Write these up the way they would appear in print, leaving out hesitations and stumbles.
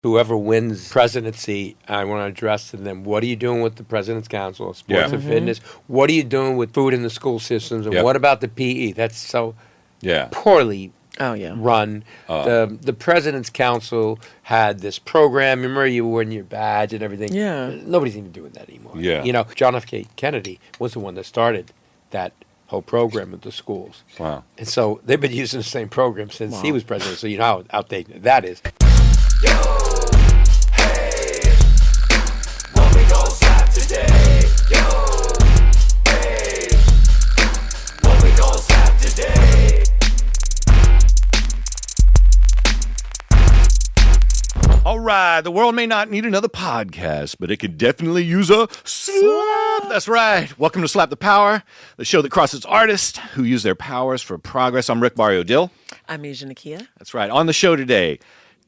Whoever wins presidency, I want to address to them, what are you doing with the President's Council of Sports and Fitness? What are you doing with food in the school systems? And what about the PE? That's so poorly run. The President's Council had this program. Remember, you were in your badge and everything. Yeah. Nobody's even doing that anymore. Yeah. You know, John F. Kennedy was the one that started that whole program at the schools. Wow. And so they've been using the same program since he was president. So you know how outdated that is. Yo, hey, what we gon' slap today? Yo, hey, what we gon' slap today? All right, the world may not need another podcast, but it could definitely use a slap. That's right. Welcome to Slap the Power, the show that crosses artists who use their powers for progress. I'm Rick Barrio Dill. I'm Asia Nakia. That's right. On the show today,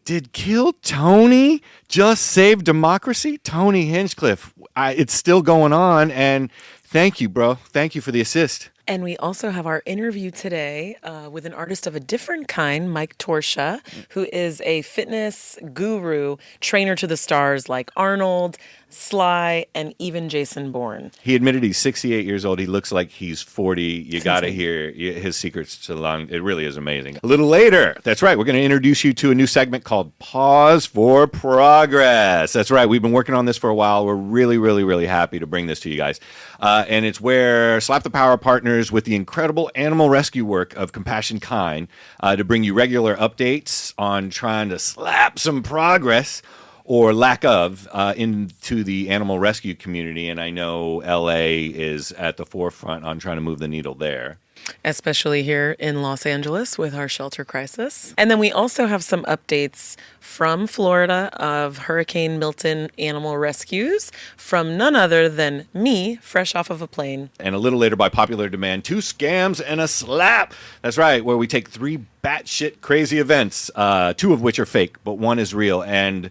did Kill Tony just save democracy? Tony Hinchcliffe. It's still going on, and thank you, bro. Thank you for the assist. And we also have our interview today with an artist of a different kind, Mike Torchia, who is a fitness guru, trainer to the stars like Arnold, Sly, and even Jason Bourne. He admitted he's 68 years old. He looks like he's 40. You got to hear his secrets to the long. It really is amazing. A little later, that's right, we're going to introduce you to a new segment called Paws for Progress. That's right. We've been working on this for a while. We're really, really, really happy to bring this to you guys. And it's where Slap the Power partners with the incredible animal rescue work of Compassion Kind to bring you regular updates on trying to slap some progress or lack of into the animal rescue community. And I know LA is at the forefront on trying to move the needle there. Especially here in Los Angeles with our shelter crisis. And then we also have some updates from Florida of Hurricane Milton animal rescues from none other than me, fresh off of a plane. And a little later, by popular demand, 2 scams and a slap. That's right, where we take 3 batshit crazy events, 2 of which are fake, but 1 is real. And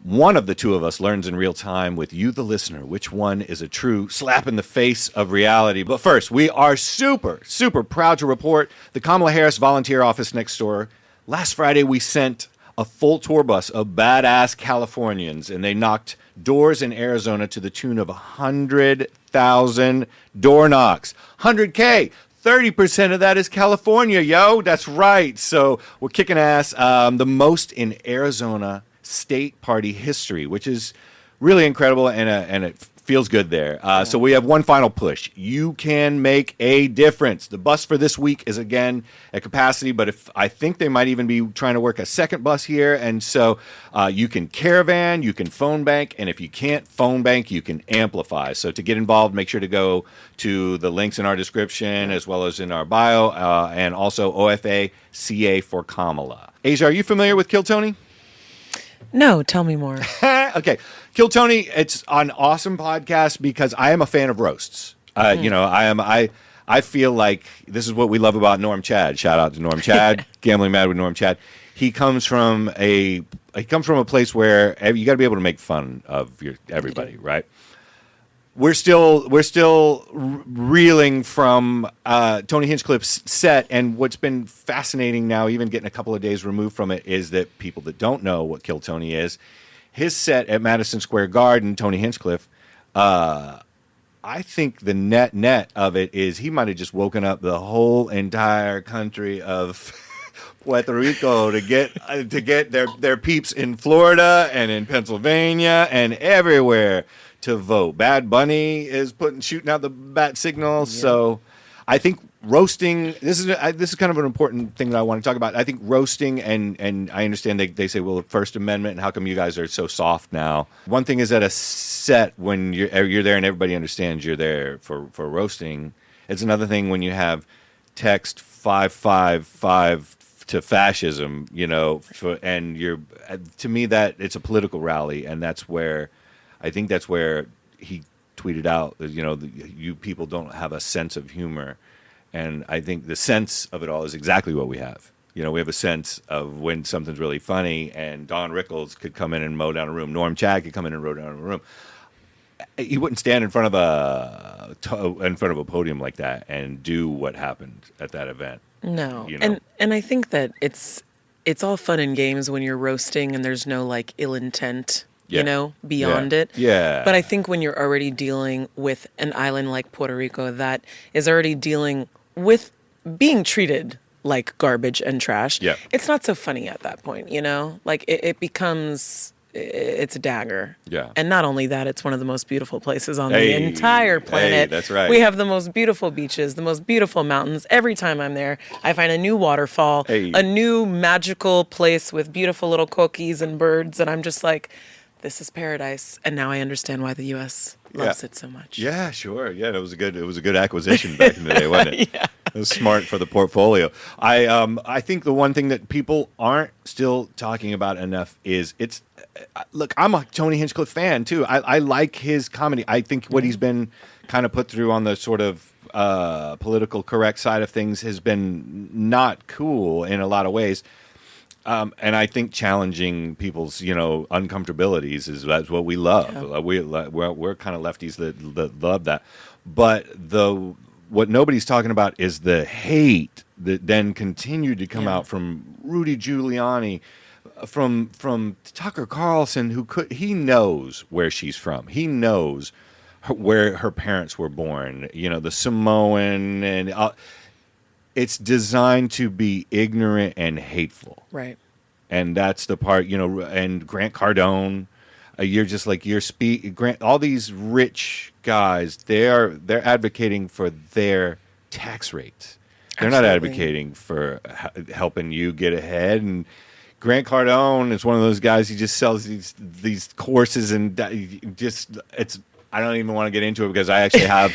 one of the 2 of us learns in real time with you, the listener, which one is a true slap in the face of reality. But first, we are super, super proud to report the Kamala Harris volunteer office next door. Last Friday, we sent a full tour bus of badass Californians, and they knocked doors in Arizona to the tune of 100,000 door knocks. 100K. 30% of that is California, yo. That's right. So we're kicking ass. The most in Arizona state party history, which is really incredible, and it feels good there. So we have one final push. You can make a difference. The bus for this week is again at capacity, but I think they might even be trying to work a second bus here. And so you can caravan, you can phone bank, and if you can't phone bank, you can amplify. So to get involved, make sure to go to the links in our description as well as in our bio, and also OFA CA for Kamala. Asia, are you familiar with Kill Tony? No, tell me more. Okay. Kill Tony, it's an awesome podcast because I am a fan of roasts. You know, I feel like this is what we love about Norm Chad. Shout out to Norm Chad, Gambling Mad with Norm Chad. He comes from a place where you got to be able to make fun of everybody, right? We're still reeling from Tony Hinchcliffe's set, and what's been fascinating now, even getting a couple of days removed from it, is that people that don't know what Kill Tony is, his set at Madison Square Garden, Tony Hinchcliffe, I think the net of it is he might have just woken up the whole entire country of Puerto Rico to get their peeps in Florida and in Pennsylvania and everywhere to vote. Bad Bunny is shooting out the bat signal. Yeah. So I think roasting, this is kind of an important thing that I want to talk about. I think roasting, and I understand they say, well, the First Amendment, and how come you guys are so soft now? One thing is at a set when you're there and everybody understands you're there for roasting. It's another thing when you have text 555 to fascism, you know, and to me that it's a political rally, and I think that's where he tweeted out, you know, you people don't have a sense of humor. And I think the sense of it all is exactly what we have. You know, we have a sense of when something's really funny, and Don Rickles could come in and mow down a room. Norm Chad could come in and mow down a room. He wouldn't stand in front of a podium like that and do what happened at that event. No. You know? And I think that it's it's all fun and games when you're roasting and there's no like ill intent, Yeah. beyond Yeah. it. Yeah. But I think when you're already dealing with an island like Puerto Rico that is already dealing with being treated like garbage and trash, Yeah. it's not so funny at that point, Like it becomes, it's a dagger. Yeah. And not only that, it's one of the most beautiful places on Hey, the entire planet. hey, that's right. We have the most beautiful beaches, the most beautiful mountains. Every time I'm there, I find a new waterfall, Hey. a new magical place with beautiful little cookies and birds. And I'm just like, this is paradise. And now I understand why the U.S. loves it so much. Yeah, sure. Yeah, it was a good acquisition back in the day, wasn't it? Yeah. It was smart for the portfolio. I think the one thing that people aren't still talking about enough is look, I'm a Tony Hinchcliffe fan too. I like his comedy. I think what he's been kind of put through on the sort of political correct side of things has been not cool in a lot of ways. And I think challenging people's, uncomfortabilities that's what we love. Yeah. We're kind of lefties that love that. But what nobody's talking about is the hate that then continued to come out from Rudy Giuliani, from Tucker Carlson, he knows where she's from. He knows where her parents were born. The Samoan and. It's designed to be ignorant and hateful. Right. And that's the part, and Grant Cardone, you're just like, Grant, all these rich guys, they're advocating for their tax rates. They're not advocating for helping you get ahead. And Grant Cardone is one of those guys, he just sells these courses and I don't even want to get into it because I actually have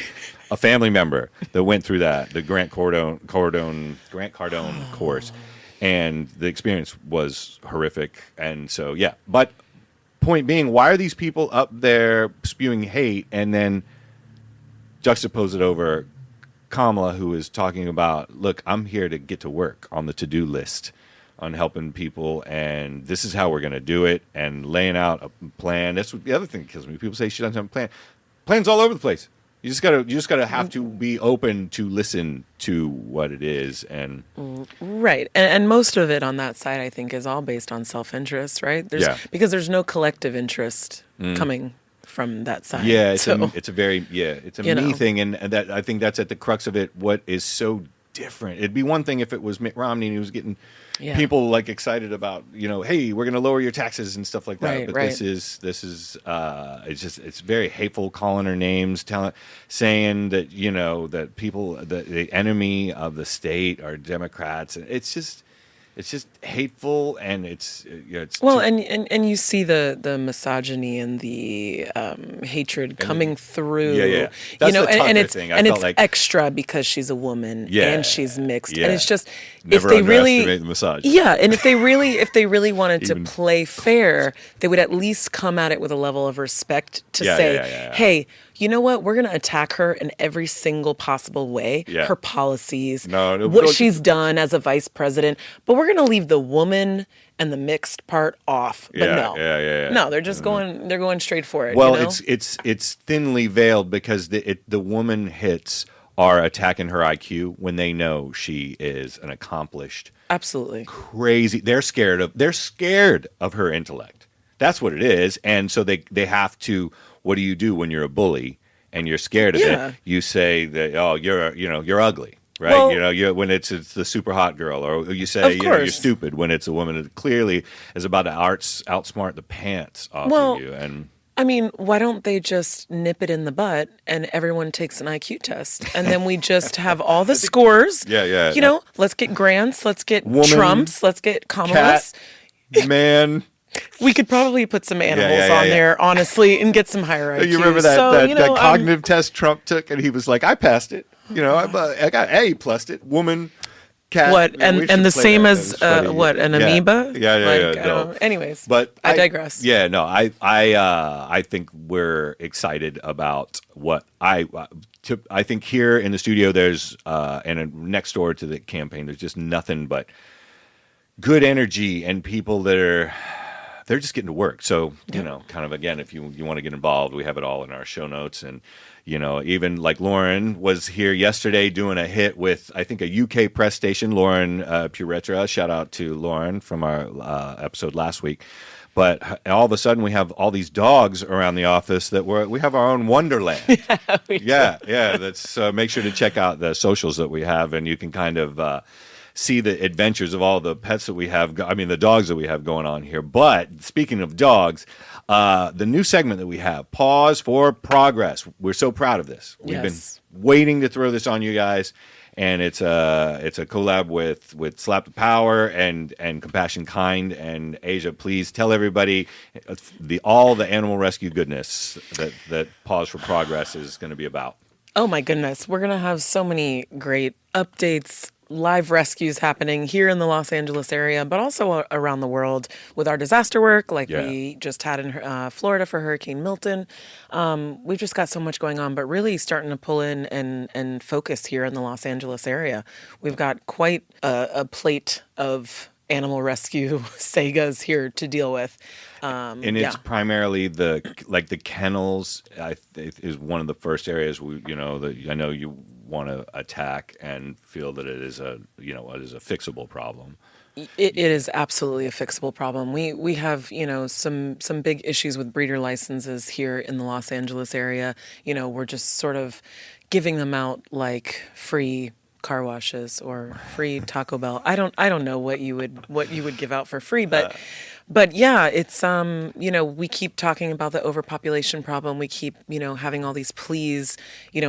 a family member that went through the Grant Cardone course, and the experience was horrific. And so, yeah. But point being, why are these people up there spewing hate and then juxtapose it over Kamala, who is talking about, look, I'm here to get to work on the to-do list on helping people, and this is how we're going to do it, and laying out a plan. That's what the other thing that kills me. People say she doesn't have a plan. Plans all over the place. You just gotta have to be open to listen to what it is, and right, and most of it on that side, I think, is all based on self-interest, right? Because there's no collective interest coming from that side. Yeah, it's so, it's a me thing, and that I think that's at the crux of it. What is so different? It'd be one thing if it was Mitt Romney and he was getting people like excited about, hey, we're going to lower your taxes and stuff like that. Right, but right. this is it's very hateful, calling her names, saying that that people the enemy of the state are Democrats, and it's just hateful, and it's well, and you see the misogyny and the hatred coming through. Yeah. That's the and Tucker it's thing. and it's extra because she's a woman and she's mixed, and it's just never if they really underestimate the misogyny. Yeah, and if they really wanted to play fair, they would at least come at it with a level of respect to say, hey, you know what? We're going to attack her in every single possible way. Yeah. Her policies, No, what she's done as a vice president. But we're going to leave the woman and the mixed part off. But no, they're just going straight for it. Well, it's thinly veiled because the woman hits are attacking her IQ when they know she is an accomplished, absolutely crazy. They're scared of her intellect. That's what it is, and so they have to. What do you do when you're a bully and you're scared of it? You say that you're ugly, right? Well, when it's the super hot girl, or you say you're stupid when it's a woman that clearly is about to outsmart the pants off of you. And I mean, why don't they just nip it in the butt and everyone takes an IQ test, and then we just have all the scores? Let's get Grants, let's get Trumps, let's get Kamalas. Man. We could probably put some animals on there, honestly, and get some higher IQs. You remember that cognitive test Trump took, and he was like, "I passed it. I got A plus it. Woman, cat. What and the same as an amoeba? No. Anyways, but I digress. Yeah, no, I think we're excited about what I think here in the studio. There's and next door to the campaign, there's just nothing but good energy and people that are they're just getting to work. So, kind of, again, if you want to get involved, we have it all in our show notes. And, even like Lauren was here yesterday doing a hit with, I think, a UK press station, Lauren Puretra. Shout out to Lauren from our episode last week. But all of a sudden, we have all these dogs around the office that we have our own wonderland. Yeah. That's make sure to check out the socials that we have, and you can kind of see the adventures of all the pets that we have. I mean, the dogs that we have going on here. But speaking of dogs, the new segment that we have, Paws for Progress. We're so proud of this. We've been waiting to throw this on you guys. And it's a collab with Slap the Power and Compassion Kind. And Asia, please tell everybody all the animal rescue goodness that Paws for Progress is going to be about. Oh my goodness, we're going to have so many great updates, live rescues happening here in the Los Angeles area, but also around the world with our disaster work like we just had in Florida for Hurricane Milton. We've just got so much going on, but really starting to pull in and focus here in the Los Angeles area. We've got quite a plate of animal rescue sagas here to deal with. And it's primarily the kennels is one of the first areas that I know you want to attack and feel that it is a fixable problem. It is absolutely a fixable problem. We have, some big issues with breeder licenses here in the Los Angeles area. We're just sort of giving them out like free car washes or free Taco Bell. I don't know what you would give out for free, but yeah, it's we keep talking about the overpopulation problem. We keep having all these pleas.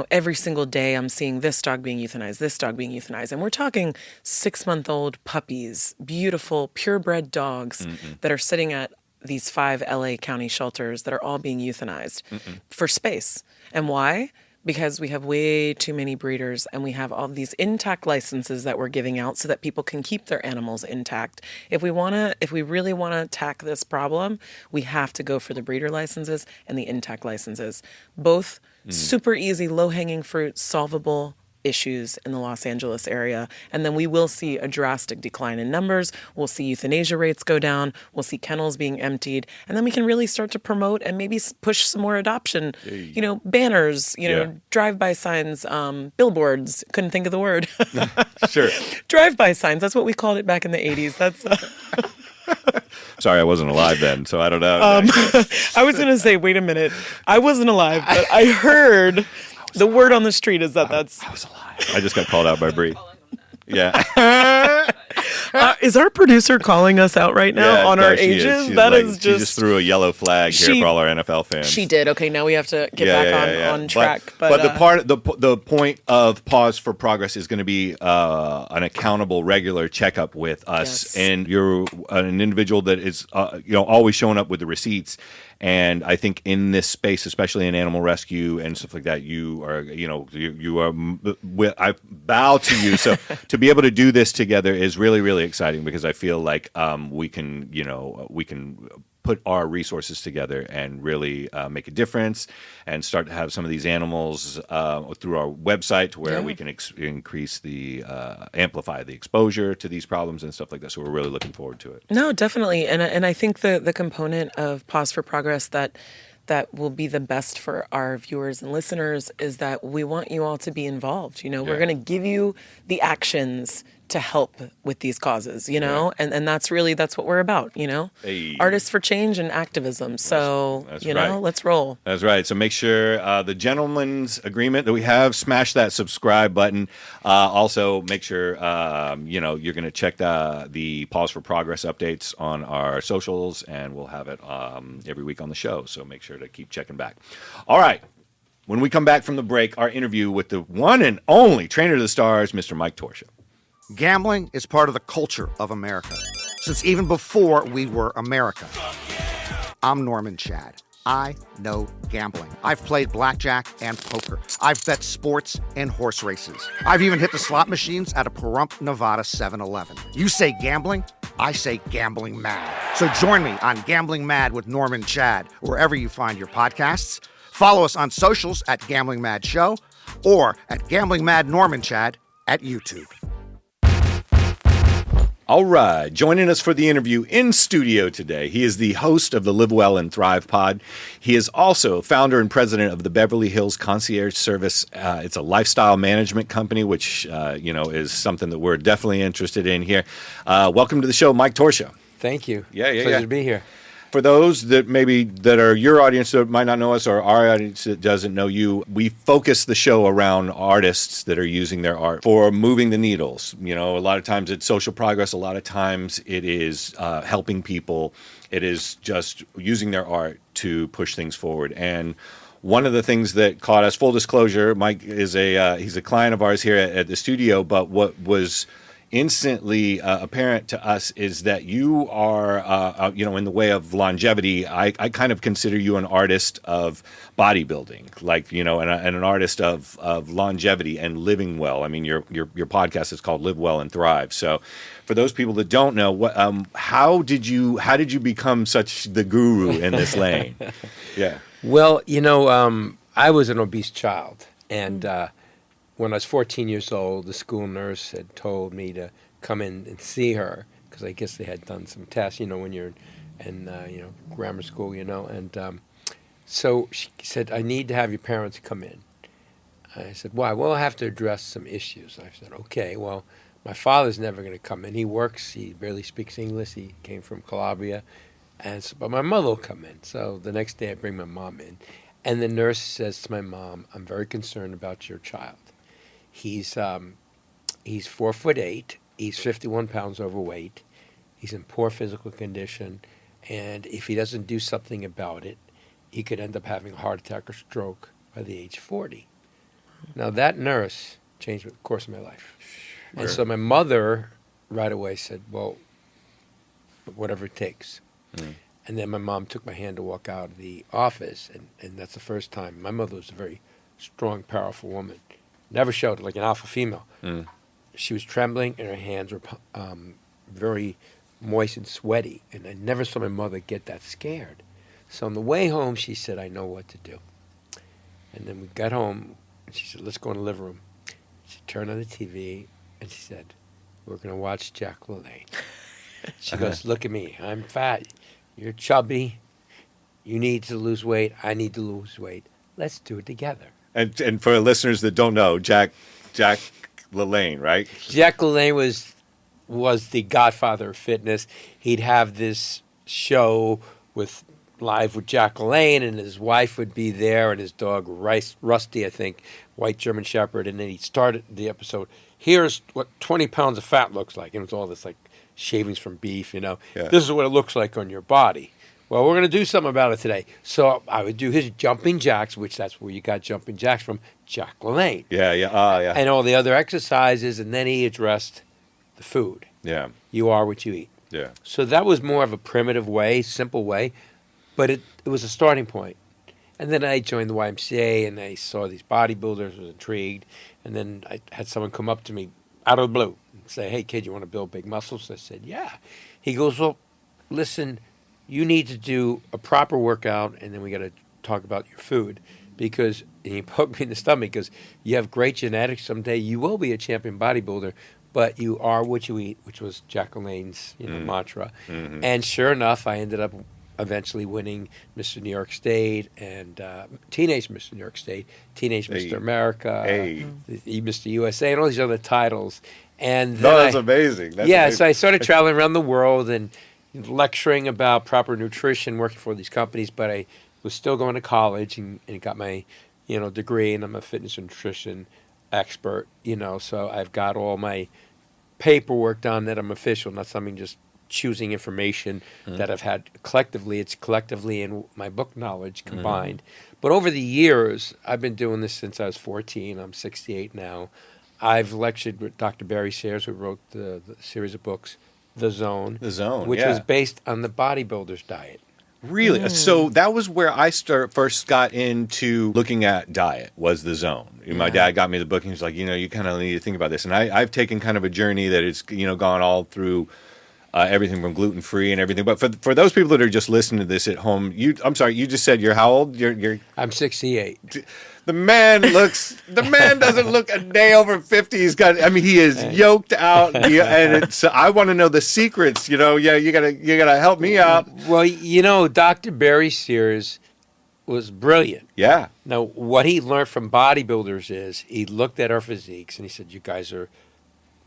Every single day I'm seeing this dog being euthanized, and we're talking 6-month-old puppies, beautiful purebred dogs that are sitting at these 5 LA County shelters that are all being euthanized for space. And why? Because we have way too many breeders, and we have all these intact licenses that we're giving out so that people can keep their animals intact. If we really want to attack this problem, we have to go for the breeder licenses and the intact licenses. Both super easy, low-hanging fruit, solvable issues in the Los Angeles area. And then we will see a drastic decline in numbers. We'll see euthanasia rates go down. We'll see kennels being emptied. And then we can really start to promote and maybe push some more adoption. Banners, drive-by signs, billboards. Couldn't think of the word. Sure. Drive-by signs. That's what we called it back in the 80s. That's... Sorry, I wasn't alive then, so I don't know. I was going to say, wait a minute. I wasn't alive, but I heard... The word on the street is that's... I was alive. I just got called out by Bree. Yeah. Is our producer calling us out right now on our ages? She just threw a yellow flag here for all our NFL fans. She did. Okay, now we have to get back on track. But the point of Paws for Progress is going to be an accountable, regular checkup with us, and you're an individual that is always showing up with the receipts. And I think in this space, especially in animal rescue and stuff like that, you are. I bow to you. So to be able to do this together is really, really exciting, because I feel like we can put our resources together and really make a difference and start to have some of these animals through our website to where we can increase amplify the exposure to these problems and stuff like that. So we're really looking forward to it. No, definitely. And I think the component of Paws for Progress that will be the best for our viewers and listeners is that we want you all to be involved. We're going to give you the actions to help with these causes, and that's what we're about, Hey. Artists for change and activism. So, that's right. Let's roll. That's right. So make sure the gentleman's agreement that we have, smash that subscribe button. Also make sure, you're going to check the Pause for Progress updates on our socials, and we'll have it every week on the show. So make sure to keep checking back. All right. When we come back from the break, our interview with the one and only trainer to the stars, Mr. Mike Torchia. Gambling is part of the culture of America, since even before we were America. I'm Norman Chad. I know gambling. I've played blackjack and poker. I've bet sports and horse races. I've even hit the slot machines at a Pahrump, Nevada 7-Eleven. You say gambling, I say gambling mad. So join me on Gambling Mad with Norman Chad, wherever you find your podcasts. Follow us on socials at Gambling Mad Show or at Gambling Mad Norman Chad at YouTube. All right. Joining us for the interview in studio today, he is the host of the Live Well and Thrive pod. He is also founder and president of the Beverly Hills Concierge Service. It's a lifestyle management company, which, is something that we're definitely interested in here. Welcome to the show, Mike Torchia. Thank you. Pleasure to be here. For those that that are your audience that might not know us, or our audience that doesn't know you, we focus the show around artists that are using their art for moving the needles. A lot of times it's social progress. A lot of times it is helping people. It is just using their art to push things forward. And one of the things that caught us, full disclosure, Mike is he's a client of ours here at the studio, but what was instantly apparent to us is that you are, in the way of longevity. I kind of consider you an artist of bodybuilding, and an artist of longevity and living well. I mean, your podcast is called Live Well and Thrive. So, for those people that don't know, how did you become such the guru in this lane? Yeah. Well, I was an obese child, and when I was 14 years old, the school nurse had told me to come in and see her because I guess they had done some tests, when you're in grammar school, and so she said, I need to have your parents come in. I said, why? Well, I have to address some issues. I said, okay, well, my father's never going to come in. He works. He barely speaks English. He came from Calabria. But my mother will come in. So the next day I bring my mom in. And the nurse says to my mom, I'm very concerned about your child. He's 4'8". He's 51 pounds overweight. He's in poor physical condition, and if he doesn't do something about it, he could end up having a heart attack or stroke by the age 40. Now that nurse changed the course of my life, and so my mother right away said, "Well, whatever it takes." And then my mom took my hand to walk out of the office, and that's the first time. My mother was a very strong, powerful woman. Never showed like an alpha female. She was trembling, and her hands were very moist and sweaty. And I never saw my mother get that scared. So on the way home, she said, I know what to do. And then we got home, and she said, let's go in the living room. She turned on the TV, and she said, we're going to watch Jack LaLanne. She goes, look at me. I'm fat. You're chubby. You need to lose weight. I need to lose weight. Let's do it together. And for listeners that don't know, Jack LaLanne, right? Jack LaLanne was the godfather of fitness. He'd have this show live with Jack LaLanne, and his wife would be there, and his dog Rusty, I think, white German Shepherd. And then he started the episode. Here's what 20 pounds of fat looks like, and it was all this like shavings from beef. Yeah. This is what it looks like on your body. Well, we're going to do something about it today. So I would do his jumping jacks, which that's where you got jumping jacks from, Jack LaLanne. Yeah. And all the other exercises, and then he addressed the food. Yeah. You are what you eat. Yeah. So that was more of a primitive way, simple way, but it was a starting point. And then I joined the YMCA, and I saw these bodybuilders, was intrigued, and then I had someone come up to me out of the blue and say, hey, kid, you want to build big muscles? I said, yeah. He goes, well, listen, you need to do a proper workout, and then we got to talk about your food because and he poked me in the stomach because you have great genetics. Someday you will be a champion bodybuilder, but you are what you eat, which was Jack LaLanne's mantra. Mm-hmm. And sure enough, I ended up eventually winning Mr. New York State and Teenage Mr. New York State, Teenage Mr. America, Mr. USA, and all these other titles. And then that's amazing. That's amazing. So I started traveling around the world and lecturing about proper nutrition, working for these companies, but I was still going to college and got my, degree, and I'm a fitness and nutrition expert, so I've got all my paperwork done that I'm official, not something just choosing information that I've had collectively. It's collectively in my book knowledge combined. But over the years, I've been doing this since I was 14. I'm 68 now. I've lectured with Dr. Barry Sayers, who wrote the series of books, The Zone, which was based on the bodybuilder's diet. Really? So that was where I first got into looking at diet, was The Zone. My dad got me the book, and he was like, you kind of need to think about this. And I've taken kind of a journey that has, gone all through everything from gluten free and everything. But for those people that are just listening to this at home, I'm sorry, you just said you're how old? You're I'm 68. The man doesn't look a day over 50. He is yoked out. And I want to know the secrets, you gotta help me out. Well, Dr. Barry Sears was brilliant. Yeah. Now, what he learned from bodybuilders is he looked at our physiques and he said, you guys are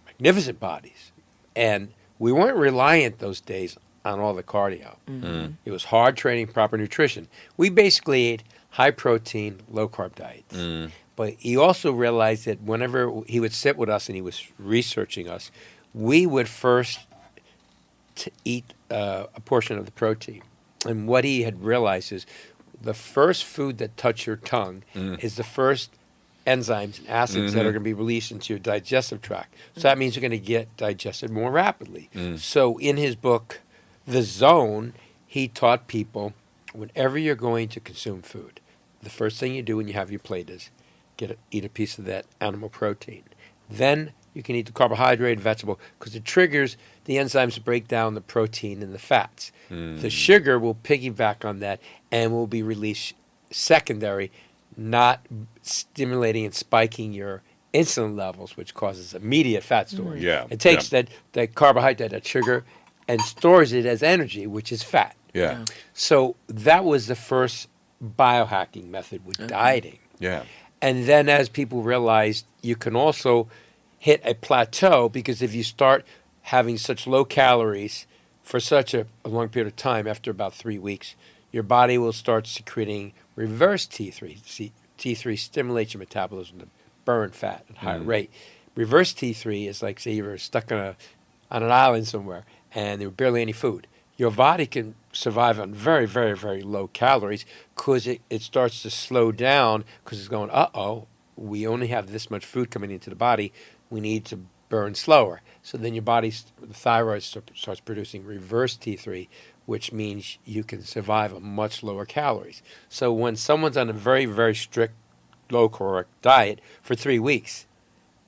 magnificent bodies. And we weren't reliant those days on all the cardio. Mm-hmm. It was hard training, proper nutrition. We basically ate high protein, low carb diets. Mm. But he also realized that whenever he would sit with us and he was researching us, we would first eat a portion of the protein. And what he had realized is the first food that touch your tongue is the first enzymes and acids that are going to be released into your digestive tract. So that means you're going to get digested more rapidly. So in his book, The Zone, he taught people, whenever you're going to consume food, the first thing you do when you have your plate is eat a piece of that animal protein. Then you can eat the carbohydrate, vegetable, because it triggers the enzymes to break down the protein and the fats. The sugar will piggyback on that and will be released secondary, not stimulating and spiking your insulin levels, which causes immediate fat storage. It takes that carbohydrate, that sugar, and stores it as energy, which is fat. So that was the first biohacking method with dieting. And then as people realized, you can also hit a plateau, because if you start having such low calories for such a long period of time, after about 3 weeks, your body will start secreting reverse T3. T3 stimulates your metabolism to burn fat at a higher rate. Reverse T3 is like, say you were stuck on an island somewhere and there were barely any food. Your body can survive on very, very, very low calories because it starts to slow down, because it's going, we only have this much food coming into the body. We need to burn slower. So then your body's the thyroid starts producing reverse T3, which means you can survive on much lower calories. So when someone's on a very, very strict low-caloric diet for 3 weeks,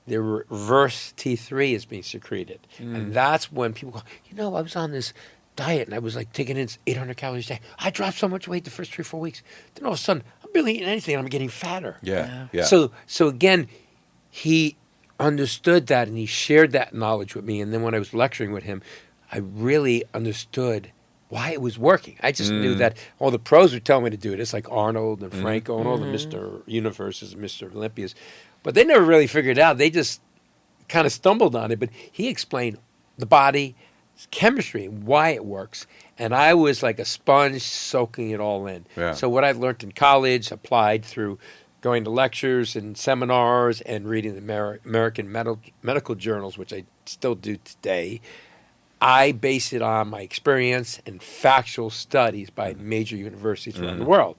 their reverse T3 is being secreted. And that's when people go, I was on this diet and I was like taking in 800 calories a day. I dropped so much weight the first 3 or 4 weeks. Then all of a sudden, I'm barely eating anything and I'm getting fatter. So again, he understood that and he shared that knowledge with me. And then when I was lecturing with him, I really understood why it was working. I just knew that all the pros would tell me to do it. It's like Arnold and Franco and all the Mr. Universes and Mr. Olympias. But they never really figured it out. They just kind of stumbled on it. But he explained the body, chemistry, and why it works. And I was like a sponge soaking it all in. So what I learned in college, applied through going to lectures and seminars and reading the American medical journals, which I still do today. I base it on my experience and factual studies by major universities around the world.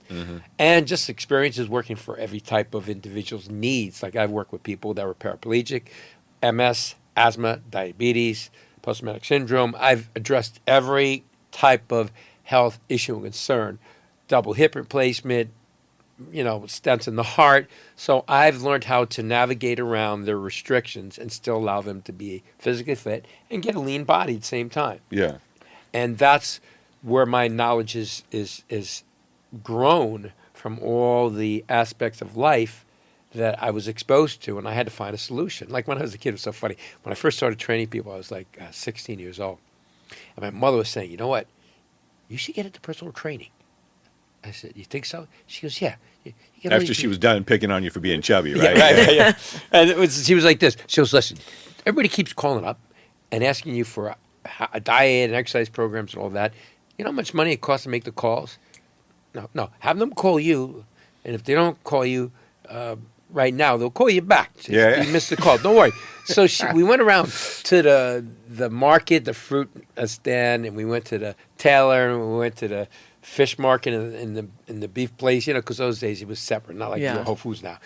And just experiences working for every type of individual's needs. Like I've worked with people that were paraplegic, MS, asthma, diabetes, post-pandemic syndrome. I've addressed every type of health issue and concern. Double hip replacement, stents in the heart. So I've learned how to navigate around their restrictions and still allow them to be physically fit and get a lean body at the same time. And that's where my knowledge is grown from all the aspects of life that I was exposed to, and I had to find a solution. Like when I was a kid, it was so funny. When I first started training people, I was like 16 years old. And my mother was saying, you know what? You should get into personal training. I said, you think so? She goes, yeah. After she was done picking on you for being chubby, right? Yeah. And she was like this. She goes, listen, everybody keeps calling up and asking you for a diet and exercise programs and all that. You know how much money it costs to make the calls? No. Have them call you, and if they don't call you right now, they'll call you back. You missed the call. Don't worry. So we went around to the market, the fruit stand, and we went to the tailor, and we went to the fish market in the beef place, because those days it was separate, not like Whole Foods now.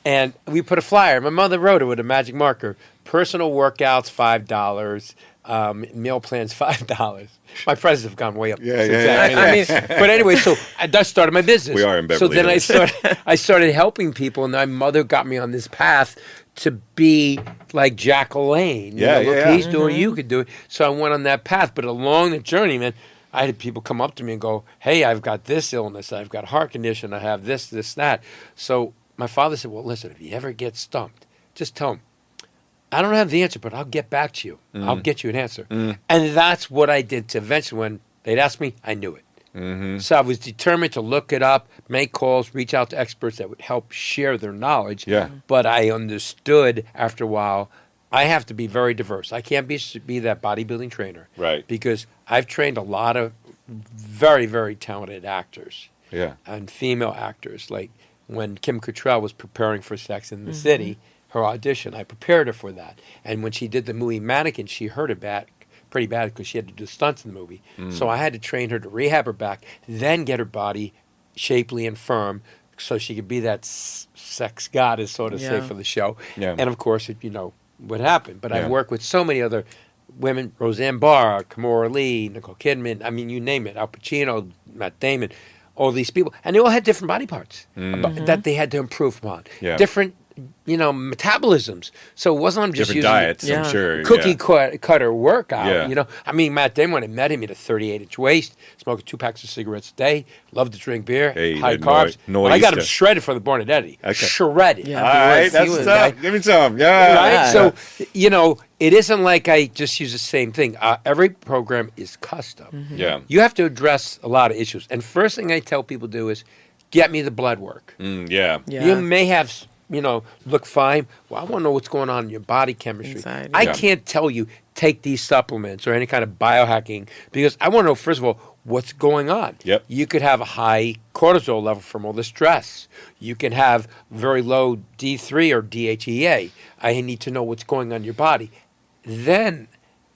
And we put a flyer. My mother wrote it with a magic marker. Personal workouts, $5. Meal plans, $5. My prices have gone way up. But anyway, so that started my business. We are in Beverly Hills. So then I started helping people, and my mother got me on this path to be like Jack LaLanne. Look, he's doing, you could do it. So I went on that path. But along the journey, man, I had people come up to me and go, hey, I've got this illness. I've got a heart condition. I have this, that. So my father said, well, listen, if you ever get stumped, just tell him, I don't have the answer, but I'll get back to you. I'll get you an answer. And that's what I did to eventually, when they'd ask me, I knew it. So I was determined to look it up, make calls, reach out to experts that would help share their knowledge. But I understood after a while, I have to be very diverse. I can't be that bodybuilding trainer. Right. Because I've trained a lot of very, very talented actors. And female actors. Like when Kim Cattrall was preparing for Sex in the City, her audition, I prepared her for that. And when she did the movie Mannequin, she hurt her back pretty bad because she had to do stunts in the movie. So I had to train her to rehab her back, then get her body shapely and firm so she could be that sex goddess, so to say, for the show. And of course, you know what happened. But I worked with so many other women, Roseanne Barr, Kimora Lee, Nicole Kidman, I mean, you name it, Al Pacino, Matt Damon, all these people. And they all had different body parts that they had to improve upon. Different, you know, metabolisms. So it wasn't I'm just different using diets, I'm sure. Cookie cutter workout. You know, I mean, Matt Damon, when I met him, he had a 38-inch waist, smoking 2 packs of cigarettes a day, loved to drink beer, high carbs. But I got him shredded for the Bornadetti. Shredded. All right, that's tough. Give me some. Right? So, you know, it isn't like I just use the same thing. Every program is custom. You have to address a lot of issues. And first thing I tell people to do is get me the blood work. You may have, you know, look fine. Well, I want to know what's going on in your body chemistry. Inside, I can't tell you take these supplements or any kind of biohacking because I want to know, first of all, what's going on. You could have a high cortisol level from all the stress. You can have very low D3 or DHEA. I need to know what's going on in your body. Then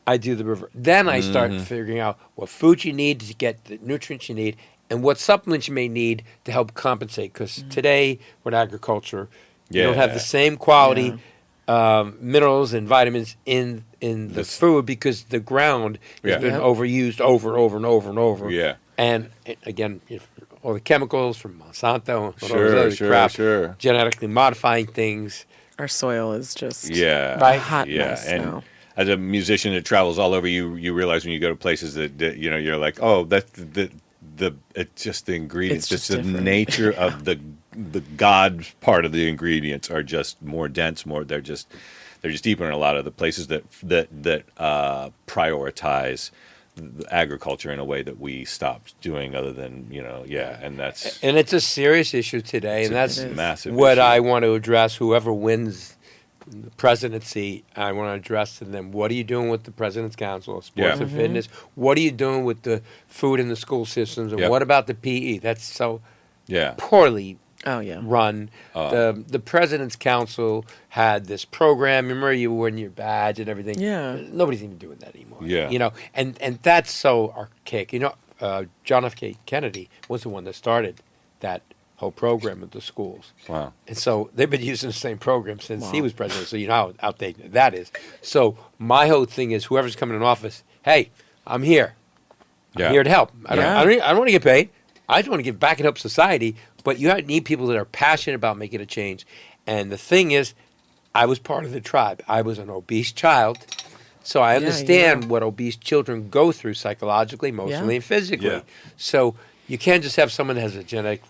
I do the reverse. Then I start figuring out what food you need to get the nutrients you need and what supplements you may need to help compensate. Because today, with agriculture, you don't have the same quality minerals and vitamins in the food because the ground has been overused over and over and over and over. And again, all the chemicals from Monsanto, all those other crap, genetically modifying things. Our soil is just a hot mess and now. As a musician that travels all over, you realize when you go to places that you know, you're like, oh, that's it's just the ingredients, It's just just the different. nature of the God part of the ingredients are just more dense, they're just deeper in a lot of the places that prioritize agriculture in a way that we stopped doing, other than, you know, and that's and it's a serious issue today, and that's massive what issue. I want to address. Whoever wins the presidency, I want to address to them, what are you doing with the President's Council of Sports and Fitness? What are you doing with the food in the school systems? And what about the PE? That's so poorly run. The President's Council had this program. Remember, you were in your badge and everything. Nobody's even doing that anymore. You know, and that's so archaic. You know, John F. Kennedy was the one that started that whole program at the schools. Wow. And so they've been using the same program since he was president. So you know how outdated that is. So my whole thing is, whoever's coming in office, hey, I'm here. I'm here to help. I don't want to get paid. I just want to give back and help society. But you need people that are passionate about making a change. And the thing is, I was part of the tribe. I was an obese child. So I understand what obese children go through psychologically, emotionally, and physically. So you can't just have someone that has a genetic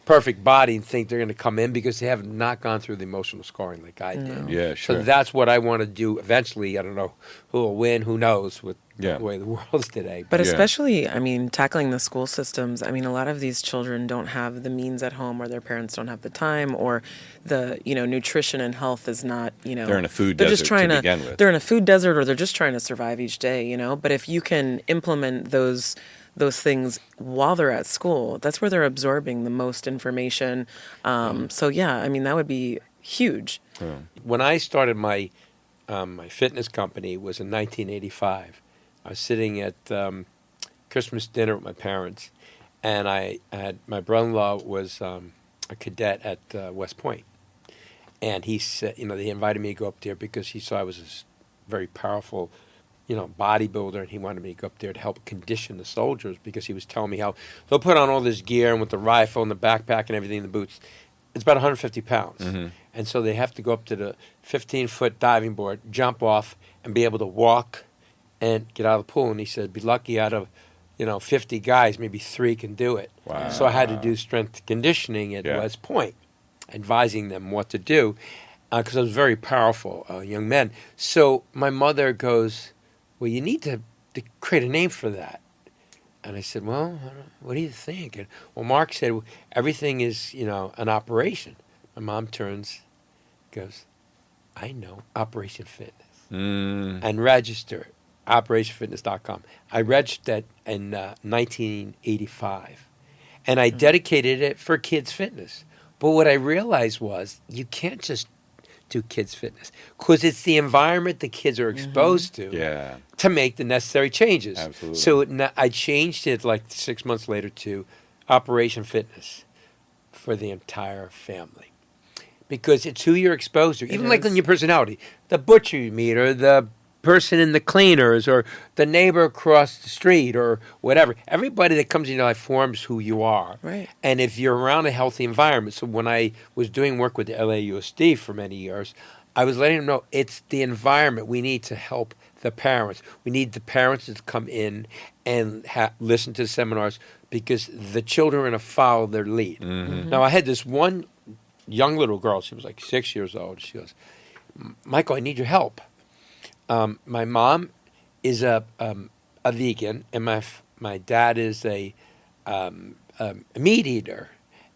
perfect body and think they're going to come in because they have not gone through the emotional scarring like I did. So that's what I want to do eventually. I don't know who will win, who knows, with the way the world is today. But especially, I mean, tackling the school systems, I mean, a lot of these children don't have the means at home, or their parents don't have the time, or the, you know, nutrition and health is not, you know. They're in a food they're desert just trying to begin with. They're in a food desert, or they're just trying to survive each day, you know. But if you can implement those things while they're at school, that's where they're absorbing the most information. So yeah, I mean, that would be huge. When I started my fitness company was in 1985. I was sitting at Christmas dinner with my parents, and I had my brother-in-law was a cadet at West Point, and he said, you know, they invited me to go up there because he saw I was this very powerful, you know, bodybuilder, and he wanted me to go up there to help condition the soldiers because he was telling me how they'll put on all this gear and with the rifle and the backpack and everything, the boots, it's about 150 pounds. And so they have to go up to the 15-foot diving board, jump off, and be able to walk and get out of the pool. And he said, be lucky out of 50 guys, maybe 3 can do it. Wow. So I had to do strength conditioning at West Point, advising them what to do, because I was very powerful young men. So my mother goes, well, you need to create a name for that. And I said, well, what do you think? And, well, Mark said, well, everything is, an operation. My mom turns, goes, I know, Operation Fitness. And register it, operationfitness.com. I registered that in 1985. And I dedicated it for kids' fitness. But what I realized was you can't just do kids' fitness because it's the environment the kids are exposed to to make the necessary changes. Absolutely. So I changed it like 6 months later to Operation Fitness for the entire family because it's who you're exposed to. Even like in your personality, the butcher you meet or the person in the cleaners or the neighbor across the street or whatever. Everybody that comes in your life forms who you are. Right. And if you're around a healthy environment, so when I was doing work with the LAUSD for many years, I was letting them know it's the environment. We need to help the parents. We need the parents to come in and listen to the seminars because the children are going to follow their lead. Now, I had this one young little girl. She was like 6 years old. She goes, Michael, I need your help. My mom is a vegan, and my dad is a meat eater,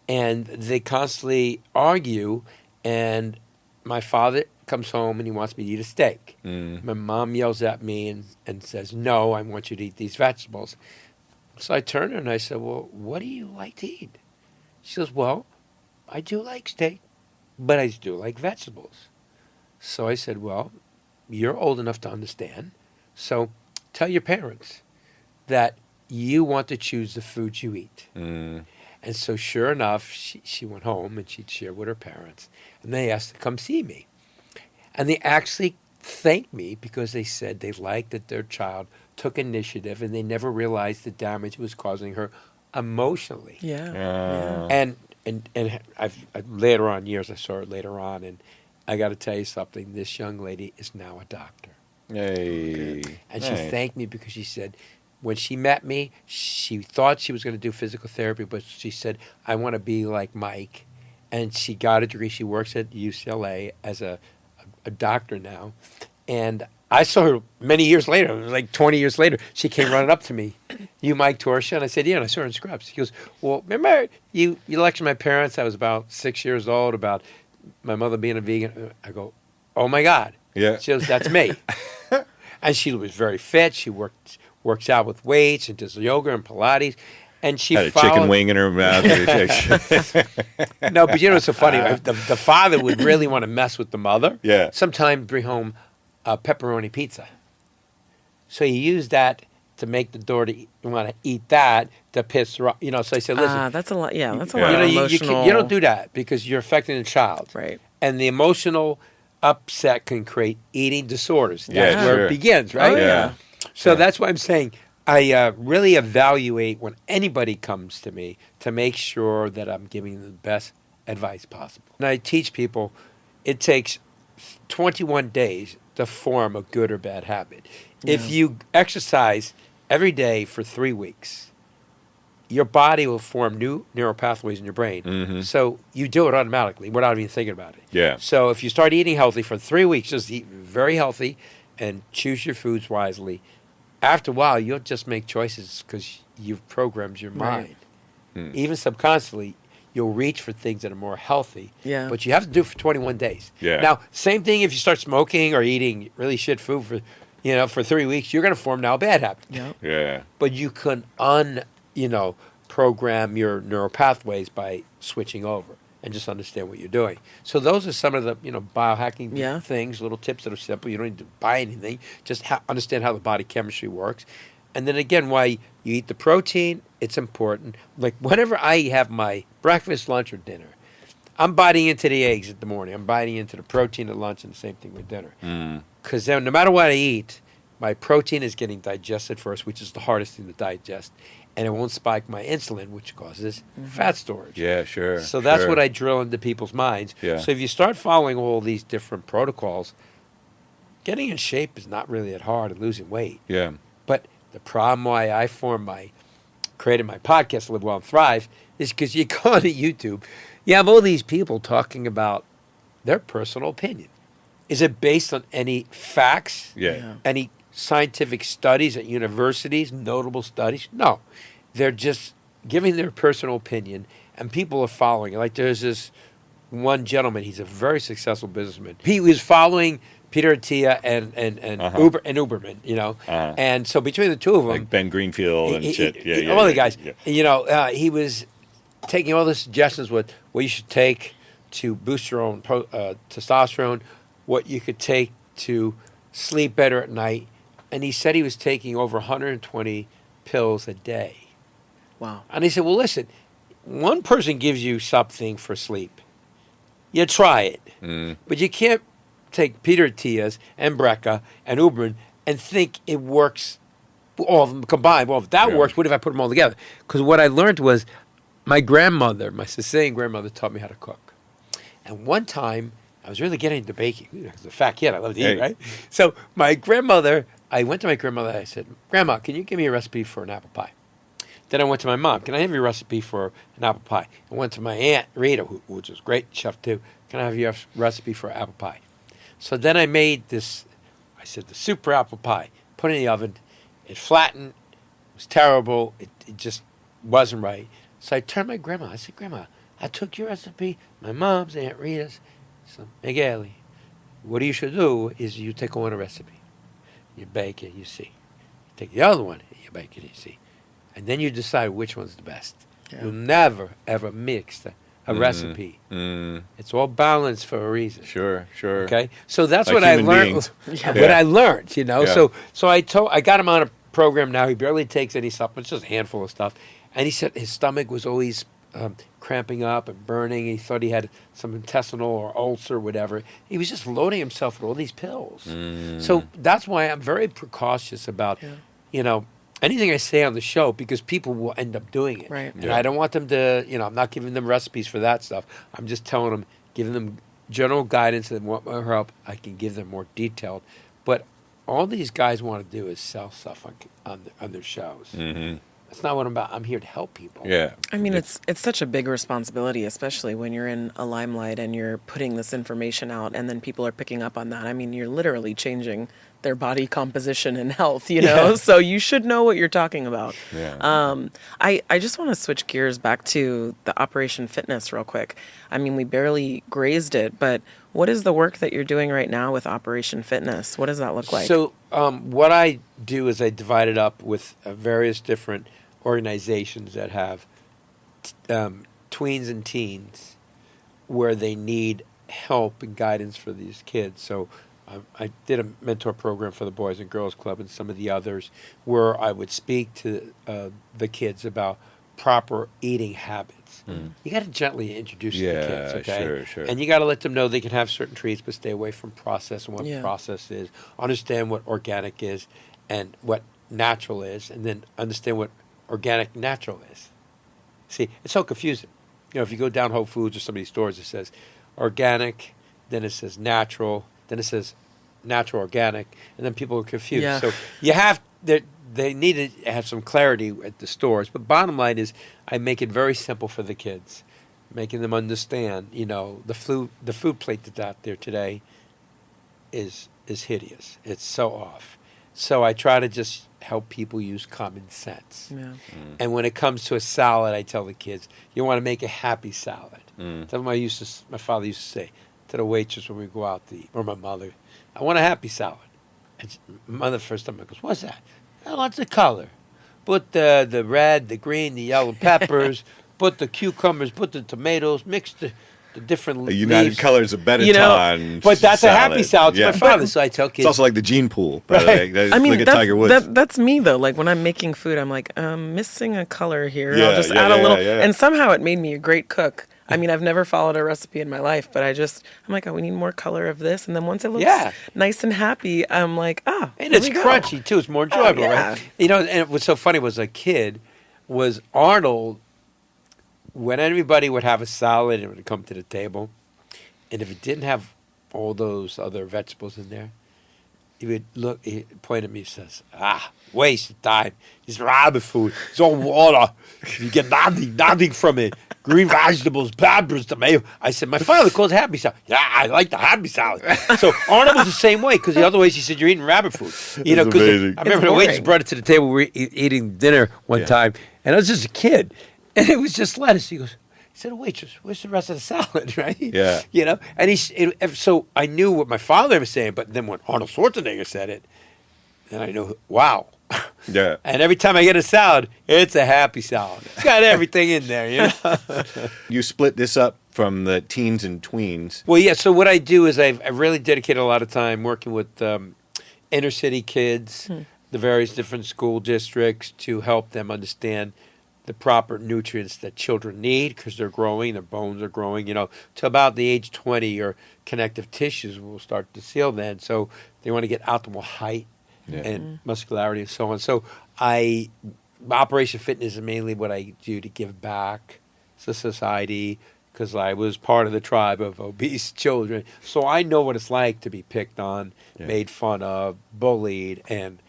and they constantly argue. And my father comes home and he wants me to eat a steak. My mom yells at me and says, "No, I want you to eat these vegetables." So I turned to her and I said, "Well, what do you like to eat?" She goes, "Well, I do like steak, but I do like vegetables." So I said, "Well, you're old enough to understand. So tell your parents that you want to choose the foods you eat." And so sure enough, she went home and she'd share with her parents. And they asked to come see me. And they actually thanked me because they said they liked that their child took initiative and they never realized the damage it was causing her emotionally. And I've later on years, I saw her later on, and I got to tell you something. This young lady is now a doctor. Hey. And she thanked me because she said when she met me, she thought she was going to do physical therapy, but she said, I want to be like Mike. And she got a degree. She works at UCLA as a doctor now. And I saw her many years later, like 20 years later. She came running up to me, "You Mike Torchia?" And I said, "Yeah." And I saw her in Scrubs. She goes, "Well, remember you lectured my parents? I was about 6 years old about my mother being a vegan." I go, "Oh my God!" Yeah. She goes, "That's me." And she was very fit. She works out with weights and does yoga and Pilates. And she had a chicken wing in her mouth. No, but you know what's so funny? The father would really want to mess with the mother. Yeah. Sometimes bring home a pepperoni pizza. So he used that to make the daughter want to eat that to piss her off. So I said, listen. That's a lot. Yeah, that's a lot of emotional. You don't do that because you're affecting the child. Right. And the emotional upset can create eating disorders. That's Yeah, where sure. it begins, right? Oh, yeah. So that's why I'm saying I really evaluate when anybody comes to me to make sure that I'm giving them the best advice possible. And I teach people it takes 21 days to form a good or bad habit. Yeah. If you exercise every day for 3 weeks, your body will form new neural pathways in your brain. Mm-hmm. So you do it automatically without even thinking about it. Yeah. So if you start eating healthy for 3 weeks, just eat very healthy and choose your foods wisely. After a while, you'll just make choices because you've programmed your mind. Right. Even subconsciously, you'll reach for things that are more healthy. Yeah. But you have to do it for 21 days. Yeah. Now, same thing if you start smoking or eating really shit food for 3 weeks, you're going to form now a bad habit. Yep. Yeah. But you can program your neural pathways by switching over and just understand what you're doing. So those are some of the, biohacking things, little tips that are simple. You don't need to buy anything. Just understand how the body chemistry works. And then again, why you eat the protein, it's important. Like whenever I have my breakfast, lunch, or dinner, I'm biting into the eggs at the morning. I'm biting into the protein at lunch and the same thing with dinner. Because then no matter what I eat, my protein is getting digested first, which is the hardest thing to digest. and it won't spike my insulin, which causes fat storage. Yeah, sure. So that's sure. what I drill into people's minds. Yeah. So if you start following all these different protocols, getting in shape is not really that hard and losing weight. Yeah. But the problem why I created my podcast, Live Well and Thrive, is because you go on YouTube, you have all these people talking about their personal opinion. Is it based on any facts? Yeah. Any scientific studies at universities, notable studies? No. They're just giving their personal opinion, and people are following it. Like there's this one gentleman, he's a very successful businessman. He was following Peter Attia and Uberman, you know. And so between the two of them, Like Ben Greenfield and shit. Yeah, all the guys. Yeah. You know, he was taking all the suggestions what you should take to boost your own testosterone, what you could take to sleep better at night. And he said he was taking over 120 pills a day. Wow. And he said, well, listen, one person gives you something for sleep. You try it. But you can't take Peter Attia's and Brecca and Uberman and think it works, all of them combined. Well, if that works, what if I put them all together? Because what I learned was my grandmother, my Sicilian grandmother, taught me how to cook. And one time, I was really getting into baking. As a fat kid, I love to eat, right? So my grandmother, I went to my grandmother, I said, Grandma, can you give me a recipe for an apple pie? Then I went to my mom, can I have your recipe for an apple pie? I went to my aunt, Rita, which was a great chef too, can I have your recipe for apple pie? So then I made this, I said, the super apple pie, put it in the oven, it flattened, it was terrible, it just wasn't right. So I turned to my grandma, I said, Grandma, I took your recipe, my mom's, Aunt Rita's, so Miguel, what you should do is you take one recipe, you bake it, you see. You take the other one, you bake it, you see. And then you decide which one's the best. Yeah. You'll never, ever mix a recipe. It's all balanced for a reason. Sure. Okay? So that's Like what I learned. What I learned, you know. Yeah. So I got him on a program now. He barely takes any supplements, just a handful of stuff. And he said his stomach was always cramping up and burning. He thought he had some intestinal or ulcer or whatever. He was just loading himself with all these pills. So that's why I'm very precautious about, you know, anything I say on the show, because people will end up doing it. Right. And I don't want them to, you know, I'm not giving them recipes for that stuff. I'm just telling them, giving them general guidance, and what will help, I can give them more detailed. But all these guys want to do is sell stuff on their shows. That's not what I'm about. I'm here to help people. Yeah. I mean, it's such a big responsibility, especially when you're in a limelight and you're putting this information out and then people are picking up on that. I mean, you're literally changing their body composition and health, you know? So you should know what you're talking about. Yeah. I just want to switch gears back to the Operation Fitness real quick. I mean, we barely grazed it, but what is the work that you're doing right now with Operation Fitness? What does that look like? So what I do is I divide it up with various different organizations that have tweens and teens where they need help and guidance for these kids. So I did a mentor program for the Boys and Girls Club and some of the others where I would speak to the kids about proper eating habits. You got to gently introduce the kids, okay? Sure. And you got to let them know they can have certain treats, but stay away from processed and what process is. Understand what organic is and what natural is, and then understand what organic natural is. See, it's so confusing. You know, if you go down Whole Foods or some of these stores, it says organic, then it says natural, then it says natural organic, and then people are confused. Yeah. So you have they need to have some clarity at the stores. But bottom line is, I make it very simple for the kids, making them understand. You know, the food plate that's out there today is hideous. It's so off. So I try to just help people use common sense. Yeah. And when it comes to a salad, I tell the kids, you want to make a happy salad. That's what my father used to say to the waitress when we go out to eat, or my mother, I want a happy salad. And my mother first time goes, what's that? I want the color. Put the red, the green, the yellow peppers, put the cucumbers, put the tomatoes, mix the different The United leaves. Colors of Benetton. You know, but that's a happy salad to my father, so I tell kids. It's also like the gene pool, by the way. I mean, look at Tiger Woods. that's me, though. Like, when I'm making food, I'm like, missing a color here. Yeah, I'll just yeah, add a yeah, little. yeah. And somehow it made me a great cook. I mean, I've never followed a recipe in my life, but I'm like, oh, we need more color of this. And then once it looks nice and happy, I'm like, And it's crunchy, too. It's more enjoyable, right? You know, and what's so funny was a kid, was Arnold, when anybody would have a salad and it would come to the table, and if it didn't have all those other vegetables in there, he would look, he point at me and says, waste of time. It's rabbit food. It's all water. You get nothing from it. Green vegetables, peppers, tomato. I said, my father calls it happy salad. Yeah, I like the happy salad. So Arnold was the same way, because the other ways he said, you're eating rabbit food. You know, because I remember the waitress brought it to the table. We were eating dinner one time, and I was just a kid, and it was just lettuce. He goes, he said, waitress, where's the rest of the salad, right? Yeah. You know, and so I knew what my father was saying, but then when Arnold Schwarzenegger said it, then I knew, wow. Yeah. And every time I get a salad, it's a happy salad. It's got everything in there, you know? You split this up from the teens and tweens. Well, yeah, so what I do is I've really dedicated a lot of time working with inner city kids, the various different school districts, to help them understand the proper nutrients that children need, because they're growing, their bones are growing, you know, to about the age 20, your connective tissues will start to seal then. So they want to get optimal height and muscularity and so on. So Operation Fitness is mainly what I do to give back to society, because I was part of the tribe of obese children. So I know what it's like to be picked on, made fun of, bullied, and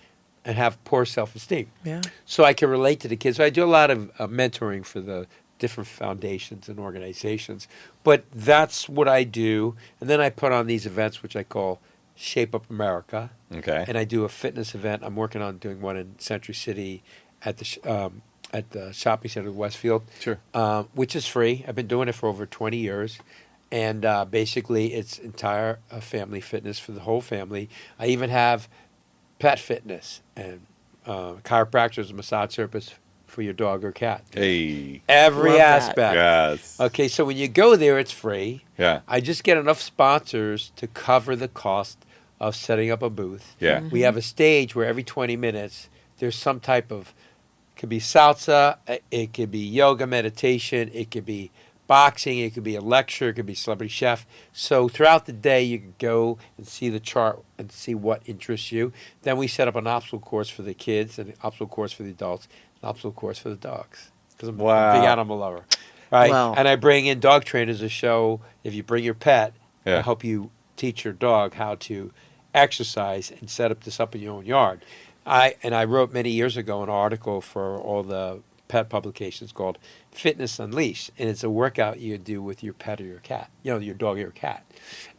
have poor self-esteem. Yeah. So I can relate to the kids. So I do a lot of mentoring for the different foundations and organizations. But that's what I do. And then I put on these events, which I call Shape Up America. Okay. And I do a fitness event. I'm working on doing one in Century City at the shopping center in Westfield. Sure. Which is free. I've been doing it for over 20 years. And basically, it's entire family fitness for the whole family. I even have pet fitness and chiropractors and massage therapists for your dog or cat. Hey. Every Love that. aspect. Yes. Okay, so when you go there, it's free. Yeah. I just get enough sponsors to cover the cost of setting up a booth. Yeah. We have a stage where every 20 minutes there's some type of, it could be salsa, it could be yoga meditation, it could be boxing, it could be a lecture, it could be celebrity chef. So throughout the day, you can go and see the chart and see what interests you. Then we set up an obstacle course for the kids, and an obstacle course for the adults, an obstacle course for the dogs, because I'm a big animal lover. Right? Wow. And I bring in dog trainers to show, if you bring your pet, Yeah. I'll help you teach your dog how to exercise and set up this up in your own yard. I wrote many years ago an article for all the pet publications called Fitness Unleashed, and it's a workout you do with your pet or your cat, you know, your dog or your cat.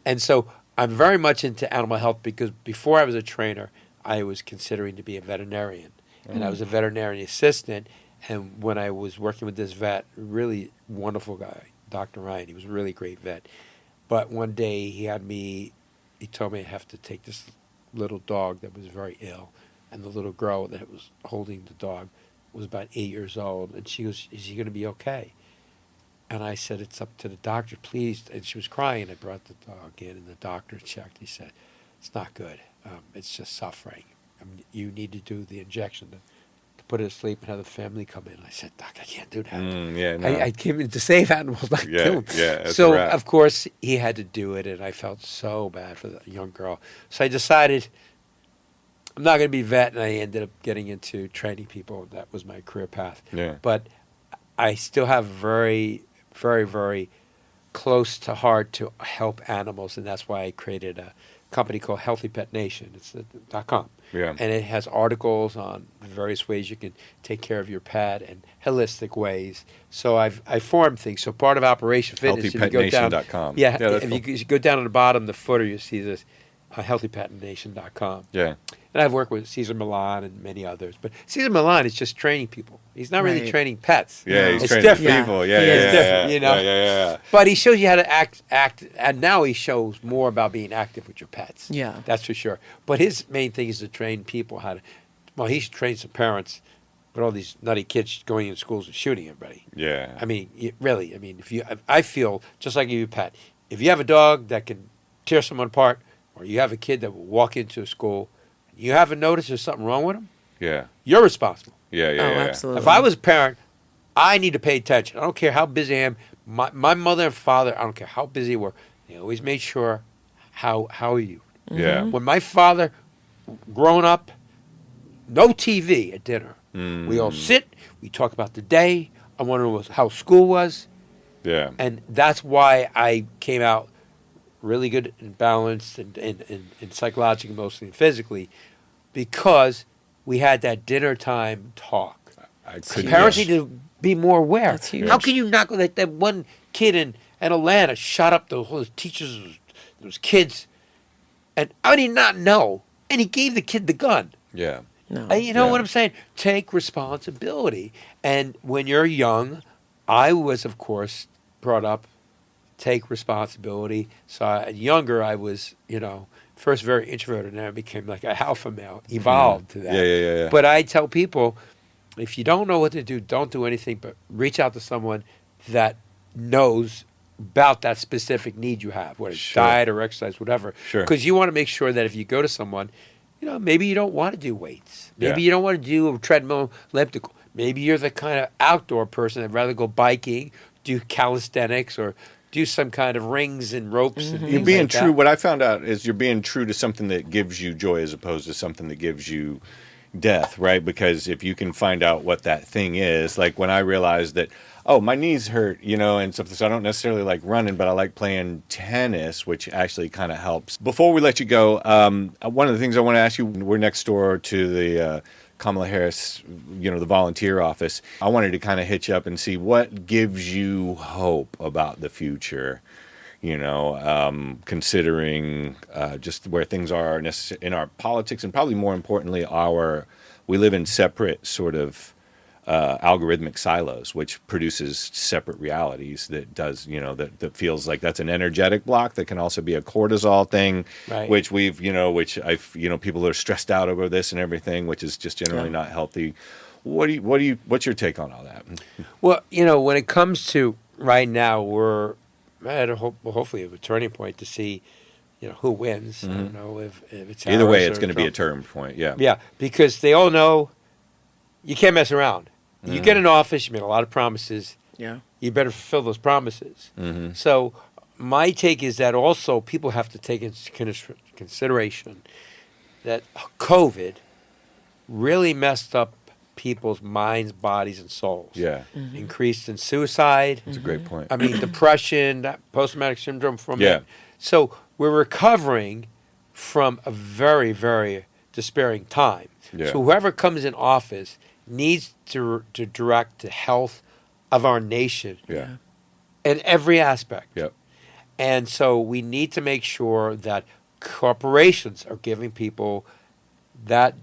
And so I'm very much into animal health, because before I was a trainer, I was considering to be a veterinarian, and I was a veterinarian assistant. And when I was working with this vet, really wonderful guy, Dr. Ryan, he was a really great vet. But one day he told me I have to take this little dog that was very ill, and the little girl that was holding the dog was about 8 years old, and she goes, is he going to be okay? And I said, it's up to the doctor, please. And she was crying. I brought the dog in, and the doctor checked. He said, it's not good. It's just suffering. You need to do the injection to put it to sleep and have the family come in. I said, Doc, I can't do that. No. I came in to save animals, not kill them. That's So, a wrap. of course, he had to do it, and I felt so bad for the young girl. So I decided I'm not going to be a vet, and I ended up getting into training people. That was my career path. Yeah. But I still have very, very, very close to heart to help animals, and that's why I created a company called Healthy Pet Nation. It's .com. Yeah. And it has articles on various ways you can take care of your pet and holistic ways. So I formed things. So part of Operation Fitness, if you go down, HealthyPetNation.com. yeah, that's if cool. you go down to the bottom, the footer, you see this healthypetnation.com. Yeah. And I've worked with Cesar Millan and many others. But Cesar Millan is just training people. He's not really Right. training pets. Yeah, he's It's training different. people. Yeah. Yeah, He is yeah, different, yeah, you know? Yeah. But he shows you how to act, and now he shows more about being active with your pets. Yeah. That's for sure. But his main thing is to train people how to, well, he trains some parents, but all these nutty kids going in schools and shooting everybody. Yeah. I mean, really, I feel, just like you, Pat, if you have a dog that can tear someone apart, or you have a kid that will walk into a school, and you haven't noticed there's something wrong with him, Yeah. you're responsible. Yeah. Oh, absolutely. If I was a parent, I need to pay attention. I don't care how busy I am. My mother and father, I don't care how busy they were, they always made sure, how are you? Yeah. When my father, growing up, no TV at dinner. We all sit, we talk about the day. I want to know how school was. Yeah. And that's why I came out really good and balanced and psychologically, emotionally, and physically, because we had that dinner time talk. Parents need to be more aware. That's huge. How can you not go like that one kid in Atlanta shot up those teachers, those kids, and how did he not know? And he gave the kid the gun. Yeah. No. You know what I'm saying? Take responsibility. And when you're young, I was, of course, brought up, take responsibility. So younger, I was, first very introverted, and then I became like a alpha male, evolved to that. Yeah. But I tell people, if you don't know what to do, don't do anything, but reach out to someone that knows about that specific need you have, whether it's diet or exercise, whatever. Sure. Because you want to make sure that if you go to someone, maybe you don't want to do weights. Maybe you don't want to do a treadmill, elliptical. Maybe you're the kind of outdoor person that'd rather go biking, do calisthenics, or do some kind of rings and ropes. And You're things being like true. that. What I found out is you're being true to something that gives you joy as opposed to something that gives you death, right? Because if you can find out what that thing is, like when I realized that, my knees hurt, and stuff, so I don't necessarily like running, but I like playing tennis, which actually kind of helps. Before we let you go, one of the things I want to ask you, we're next door to the Kamala Harris, the volunteer office. I wanted to kind of hit you up and see what gives you hope about the future, considering just where things are in our politics, and probably more importantly, we live in separate sort of algorithmic silos, which produces separate realities that does, that feels like that's an energetic block that can also be a cortisol thing, Right. which people are stressed out over this and everything, which is just generally not healthy. What's your take on all that? Well, when it comes to right now, we're at hopefully a turning point to see, who wins. I don't know if it's Either way, Harris it's or going to be a Trump. turn point. Yeah. Yeah, because they all know you can't mess around. You get in office, you made a lot of promises. Yeah. You better fulfill those promises. So my take is that also people have to take into consideration that COVID really messed up people's minds, bodies, and souls. Yeah. Increased in suicide. That's a great point. I mean, depression, post-traumatic syndrome from Yeah. it. So we're recovering from a very, very despairing time. Yeah. So whoever comes in office needs to direct the health of our nation Yeah. in every aspect. Yep. And so we need to make sure that corporations are giving people that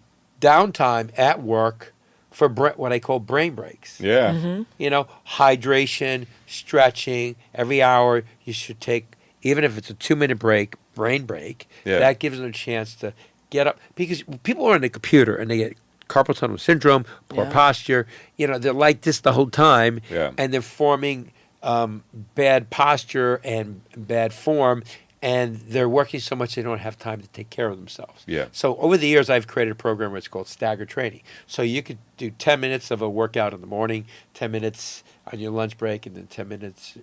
downtime at work for what I call brain breaks. Yeah. Hydration, stretching. Every hour you should take, even if it's a 2-minute break, brain break. Yeah. That gives them a chance to get up. Because people are on the computer and they get carpal tunnel syndrome, poor posture. They're like this the whole time. Yeah. And they're forming bad posture and bad form. And they're working so much they don't have time to take care of themselves. Yeah. So over the years, I've created a program where it's called stagger training. So you could do 10 minutes of a workout in the morning, 10 minutes on your lunch break, and then 10 minutes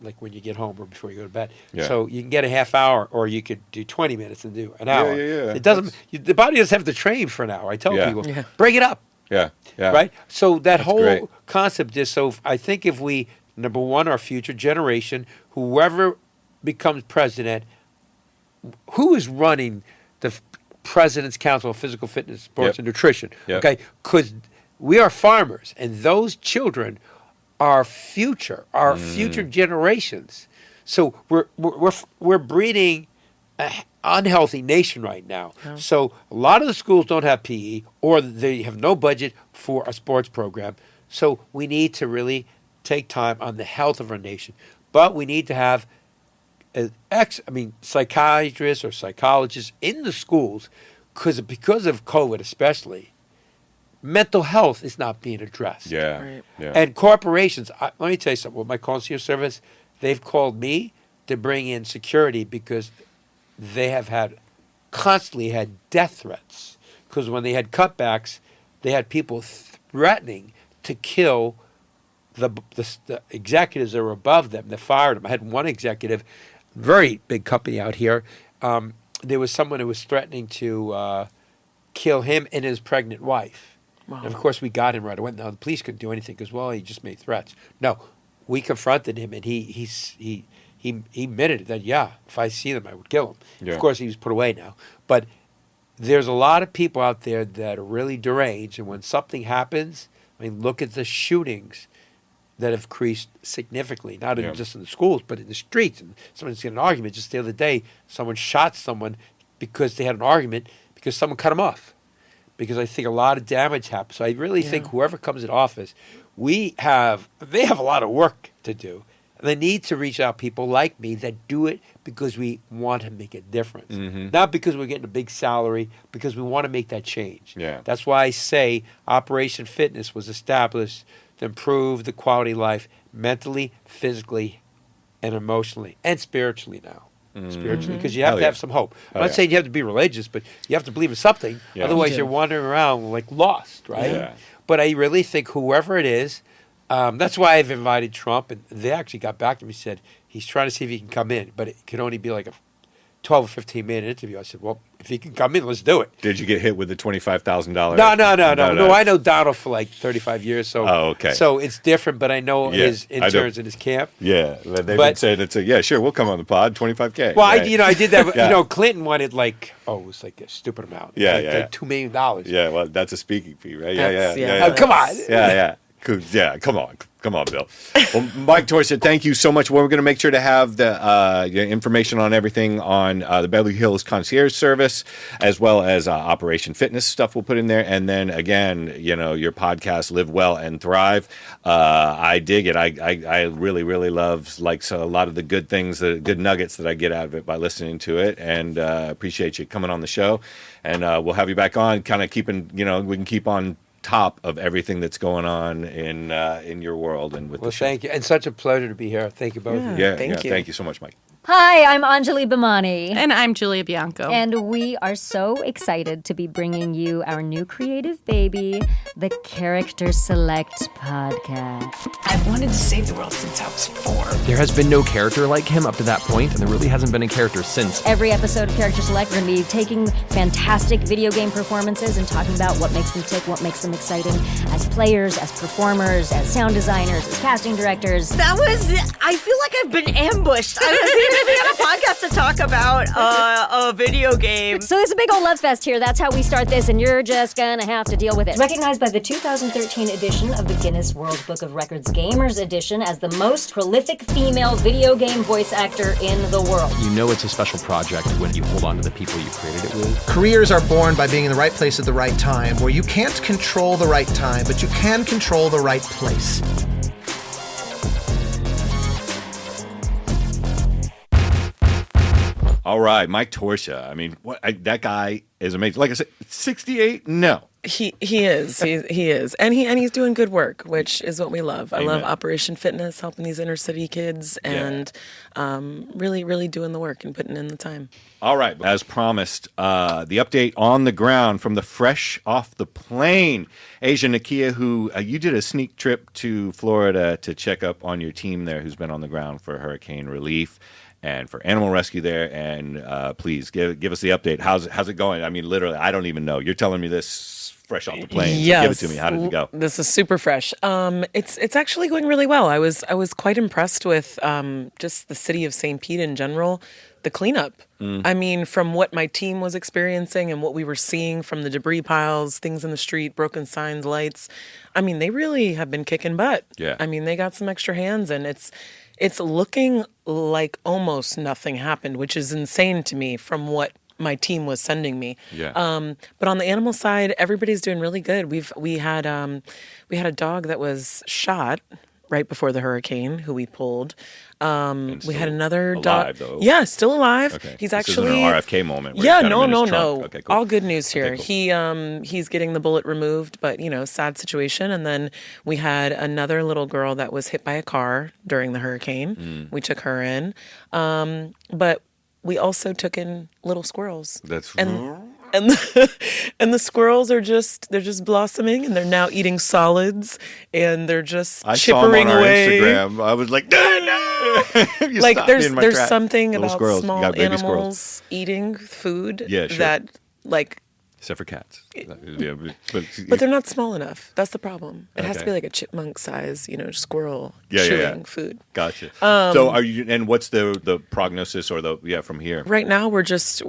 like when you get home or before you go to bed. Yeah. So you can get a half hour, or you could do 20 minutes and do an hour. Yeah. It doesn't. The body doesn't have to train for an hour. I tell Yeah. people, Yeah. break it up. Yeah. Yeah. Right? So that whole great. concept is, I think if we, number one, our future generation, whoever becomes president, who is running the President's Council of Physical Fitness, Sports, Yep. and Nutrition? Yep. Okay? Because we are farmers, and those children are our future generations. So we're breeding an unhealthy nation right now. Yeah. So a lot of the schools don't have PE, or they have no budget for a sports program. So we need to really take time on the health of our nation. But we need to have psychiatrists or psychologists in the schools, because of COVID especially, mental health is not being addressed. Yeah. Right. Yeah. And corporations, let me tell you something. With my concierge service, they've called me to bring in security because they have constantly had death threats. Because when they had cutbacks, they had people threatening to kill the executives that were above them. They fired them. I had one executive, very big company out here. There was someone who was threatening to kill him and his pregnant wife. Wow. And of course, we got him right away. Now, the police couldn't do anything because, well, he just made threats. No, we confronted him, and he admitted that, yeah, if I see them, I would kill him. Yeah. Of course, he was put away now. But there's a lot of people out there that are really deranged, and when something happens, I mean, look at the shootings that have increased significantly, not just in the schools, but in the streets. And someone's in an argument. Just the other day, someone shot someone because they had an argument because someone cut them off. Because I think a lot of damage happens. So I really think whoever comes in office, they have a lot of work to do. And they need to reach out people like me that do it because we want to make a difference. Mm-hmm. Not because we're getting a big salary, because we want to make that change. Yeah. That's why I say Operation Fitness was established to improve the quality of life mentally, physically, and emotionally, and spiritually now. Spiritually, because you have to have some hope. I'm not saying you have to be religious, but you have to believe in something. Yeah. Otherwise, you're wandering around like lost, right? Yeah. But I really think whoever it is, that's why I've invited Trump, and they actually got back to me and said he's trying to see if he can come in, but it could only be like a 12 or 15-minute interview. I said, well, if he can come in, let's do it. Did you get hit with the $25,000? No. I know Donald for like 35 years, so okay. So it's different, but I know his interns in his camp. Yeah, they've been saying it's sure, we'll come on the pod, $25K. Well, I did that. Clinton wanted it was like a stupid amount. Like $2 million. Yeah, well, that's a speaking fee, right? Oh, come on. Yeah. Yeah, come on, Bill. Well, Mike Torchia, thank you so much. Well, we're going to make sure to have the information on everything on the Beverly Hills Concierge Service, as well as Operation Fitness stuff we'll put in there. And then, again, your podcast, Live Well and Thrive. I dig it. I really, really love a lot of the good things, the good nuggets that I get out of it by listening to it. And appreciate you coming on the show. And we'll have you back on, kind of keeping, we can keep on top of everything that's going on in your world and with the show. Thank you. And such a pleasure to be here. Thank you both. Thank you. Thank you so much, Mike. Hi, I'm Anjali Bhimani. And I'm Julia Bianco. And we are so excited to be bringing you our new creative baby, the Character Select podcast. I've wanted to save the world since I was 4. There has been no character like him up to that point, and there really hasn't been a character since. Every episode of Character Select, we're going to be taking fantastic video game performances and talking about what makes them tick, what makes them exciting as players, as performers, as sound designers, as casting directors. I feel like I've been ambushed. I was here to be on a podcast to talk about a video game. So it's a big old love fest here. That's how we start this, and you're just gonna have to deal with it. Recognized by the 2013 edition of the Guinness World Book of Records Gamers Edition as the most prolific female video game voice actor in the world. You know it's a special project when you hold on to the people you created it with. Careers are born by being in the right place at the right time, where you can't control the right time, but you can control the right place. All right, Mike Torchia. I mean, that guy is amazing. Like I said, 68? No. He is. He is. And he's doing good work, which is what we love. Amen. I love Operation Fitness, helping these inner city kids, and really, really doing the work and putting in the time. All right. As promised, the update on the ground from the fresh off the plane. Asia Nakia, who you did a sneak trip to Florida to check up on your team there who's been on the ground for hurricane relief and for animal rescue there. And please give us the update. How's it going? I mean, literally, I don't even know. You're telling me this fresh off the plane. Yes. So give it to me. How did it go? This is super fresh. It's actually going really well. I was quite impressed with just the city of St. Pete in general. The cleanup. I mean, from what my team was experiencing and what we were seeing from the debris piles, things in the street, broken signs, lights. I mean, they really have been kicking butt. Yeah. I mean, they got some extra hands, and it's looking like almost nothing happened, which is insane to me from what my team was sending me. Yeah. But on the animal side, everybody's doing really good. We had a dog that was shot right before the hurricane, who we pulled. We had another dog. Though. Yeah, still alive. Okay. He's this actually isn't an RFK moment. Where yeah, he's got him in his no. trunk. Okay, cool. All good news here. Okay, cool. He's getting the bullet removed, but sad situation. And then we had another little girl that was hit by a car during the hurricane. We took her in, but we also took in little squirrels. That's and the squirrels are just blossoming, and they're now eating solids, and they're just chippering away. Instagram. I was like, no. You like stopped me in my there's tracks. something Little about squirrels. You small got baby animals squirrels. eating food Yeah, sure. that like Except for cats. Yeah, But they're not small enough. That's the problem. It has to be like a chipmunk size, squirrel chewing food. Gotcha. So are you? And what's the prognosis or from here? Right now, we're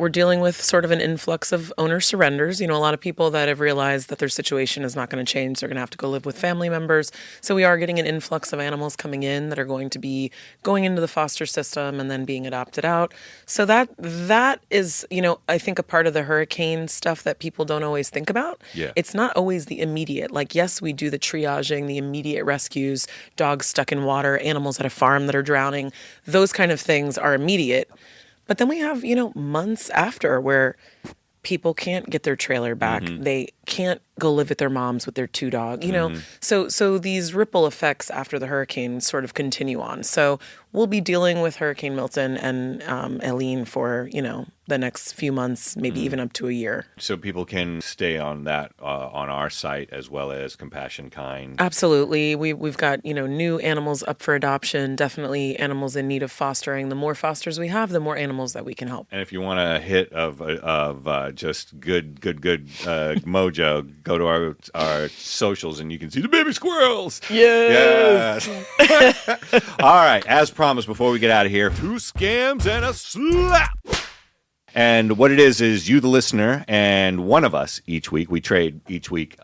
dealing with sort of an influx of owner surrenders. A lot of people that have realized that their situation is not going to change. They're going to have to go live with family members. So we are getting an influx of animals coming in that are going to be going into the foster system and then being adopted out. So that is, I think a part of the hurricane stuff that people don't always think about. Yeah. It's not always the immediate. Like, yes, we do the triaging, the immediate rescues, dogs stuck in water, animals at a farm that are drowning. Those kind of things are immediate. But then we have, months after where people can't get their trailer back. They can't go live with their moms with their 2 dogs, So these ripple effects after the hurricane sort of continue on. So we'll be dealing with Hurricane Milton and Eileen for, the next few months, maybe even up to a year. So people can stay on that on our site as well as Compassion Kind. Absolutely. We've got, new animals up for adoption, definitely animals in need of fostering. The more fosters we have, the more animals that we can help. And if you want a hit of just good mojo, go to our socials and you can see the baby squirrels. Yes. All right. As promised, before we get out of here, 2 scams and a slap. And what it is you, the listener, and one of us each week, we trade each week,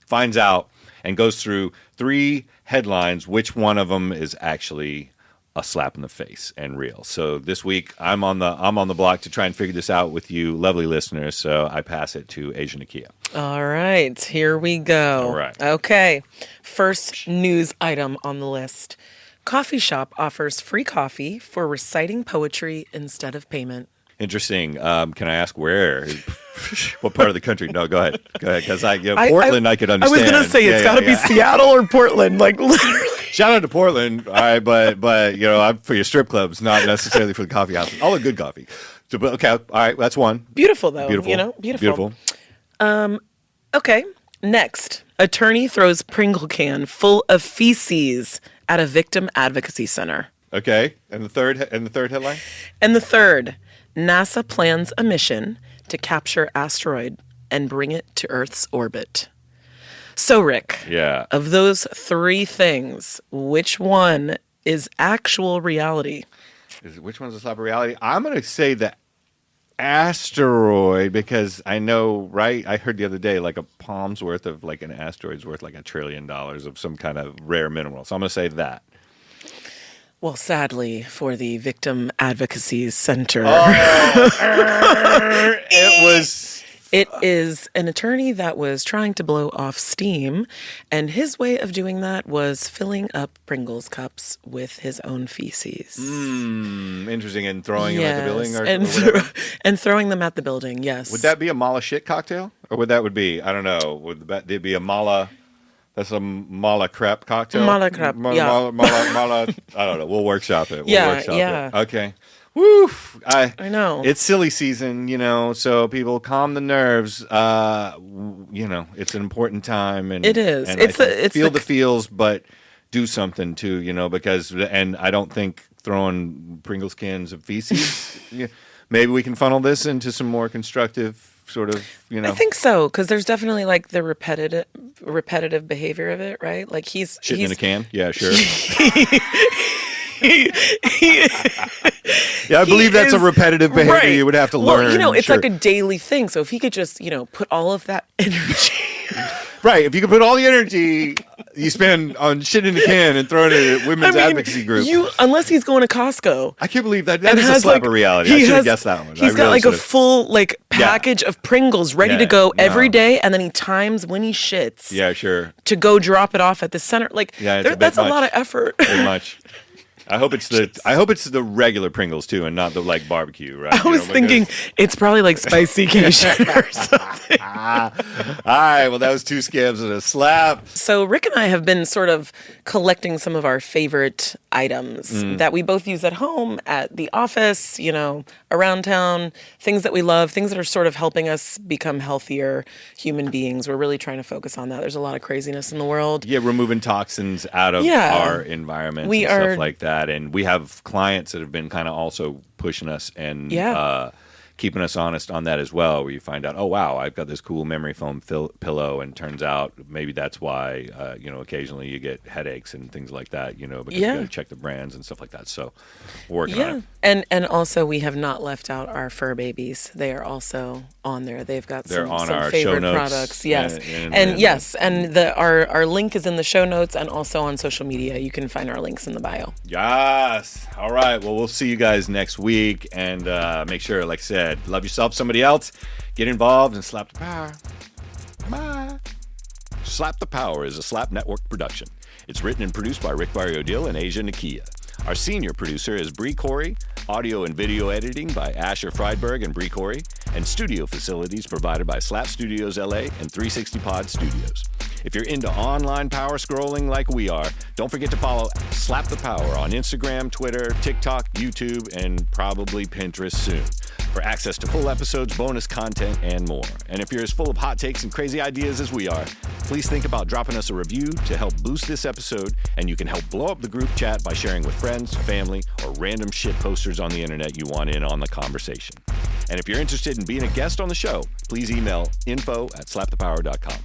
finds out and goes through 3 headlines, which one of them is actually a slap in the face and real. So this week, I'm on the block to try and figure this out with you, lovely listeners. So I pass it to Asia Nakia. All right, here we go. All right. Okay, first news item on the list. Coffee shop offers free coffee for reciting poetry instead of payment. Interesting. Can I ask where? What part of the country? No, go ahead. Because Portland, I could understand. I was going to say, it's got to be Seattle or Portland, like literally. Shout out to Portland, all right, but I'm for your strip clubs, not necessarily for the coffee house. All the good coffee. So, but okay, all right, that's one. Beautiful, though. Beautiful. Beautiful. Okay, next. Attorney throws Pringle can full of feces at a victim advocacy center. Okay, and the third headline? And the third, NASA plans a mission to capture asteroid and bring it to Earth's orbit. So, Rick, of those 3 things, which one is actual reality? Which one's a slap of reality? I'm going to say the asteroid because I know, right? I heard the other day like a palm's worth of like an asteroid's worth like $1 trillion of some kind of rare mineral. So I'm going to say that. Well, sadly, for the Victim Advocacy Center, It is an attorney that was trying to blow off steam, and his way of doing that was filling up Pringles cups with his own feces. Interesting. And throwing them at the building? And throwing them at the building, yes. Would that be a mala shit cocktail? Or would be, I don't know, would there be a mala... That's a mala crepe cocktail? Mala crepe, mala, I don't know. We'll workshop it. Yeah. Okay. Woo! I know. It's silly season, so people calm the nerves. It's an important time. And it is. And feel the feels, but do something too, because, and I don't think throwing Pringles cans of feces, maybe we can funnel this into some more constructive sort of, I think so, because there's definitely like the repetitive behavior of it, right? Like he's in a can. Yeah, sure. I believe that's a repetitive behavior right. You would have to learn. Well, it's like a daily thing. So if he could just, put all of that energy. Right. If you could put all the energy you spend on shit in a can and throwing it at women's advocacy group. Unless he's going to Costco. I can't believe that is a slap of reality. I should have guessed that one. He's got a full package of Pringles ready to go every day, and then he times when he shits. Yeah, sure. To go drop it off at the center. That's a lot of effort. Very much. I hope it's the regular Pringles too, and not the barbecue, right? I was thinking it's probably like spicy Cajun or something. All right, well that was 2 scams and a slap. So Rick and I have been sort of collecting some of our favorite items that we both use at home, at the office, around town, things that we love, things that are sort of helping us become healthier human beings. We're really trying to focus on that. There's a lot of craziness in the world. Yeah, removing toxins out of our environment and stuff like that. And we have clients that have been kind of also pushing us and keeping us honest on that as well, where you find out, oh, wow, I've got this cool memory foam pillow, and turns out maybe that's why, occasionally you get headaches and things like that, because you got to check the brands and stuff like that. So we're working on it. And also we have not left out our fur babies. They are also on there. They've got some our favorite show notes products. Yes. And our link is in the show notes and also on social media. You can find our links in the bio. Yes. All right. Well, we'll see you guys next week. And make sure, like I said, love yourself, somebody else. Get involved and slap the power. Bye. Slap the Power is a Slap Network production. It's written and produced by Rick Barriodil and Asia Nakia. Our senior producer is Bree Corey, audio and video editing by Asher Friedberg and Bree Corey, and studio facilities provided by Slap Studios LA and 360 Pod Studios. If you're into online power scrolling like we are, don't forget to follow Slap the Power on Instagram, Twitter, TikTok, YouTube, and probably Pinterest soon for access to full episodes, bonus content, and more. And if you're as full of hot takes and crazy ideas as we are, please think about dropping us a review to help boost this episode, and you can help blow up the group chat by sharing with friends, family, or random shit posters on the internet you want in on the conversation. And if you're interested in being a guest on the show, please email info@slapthepower.com.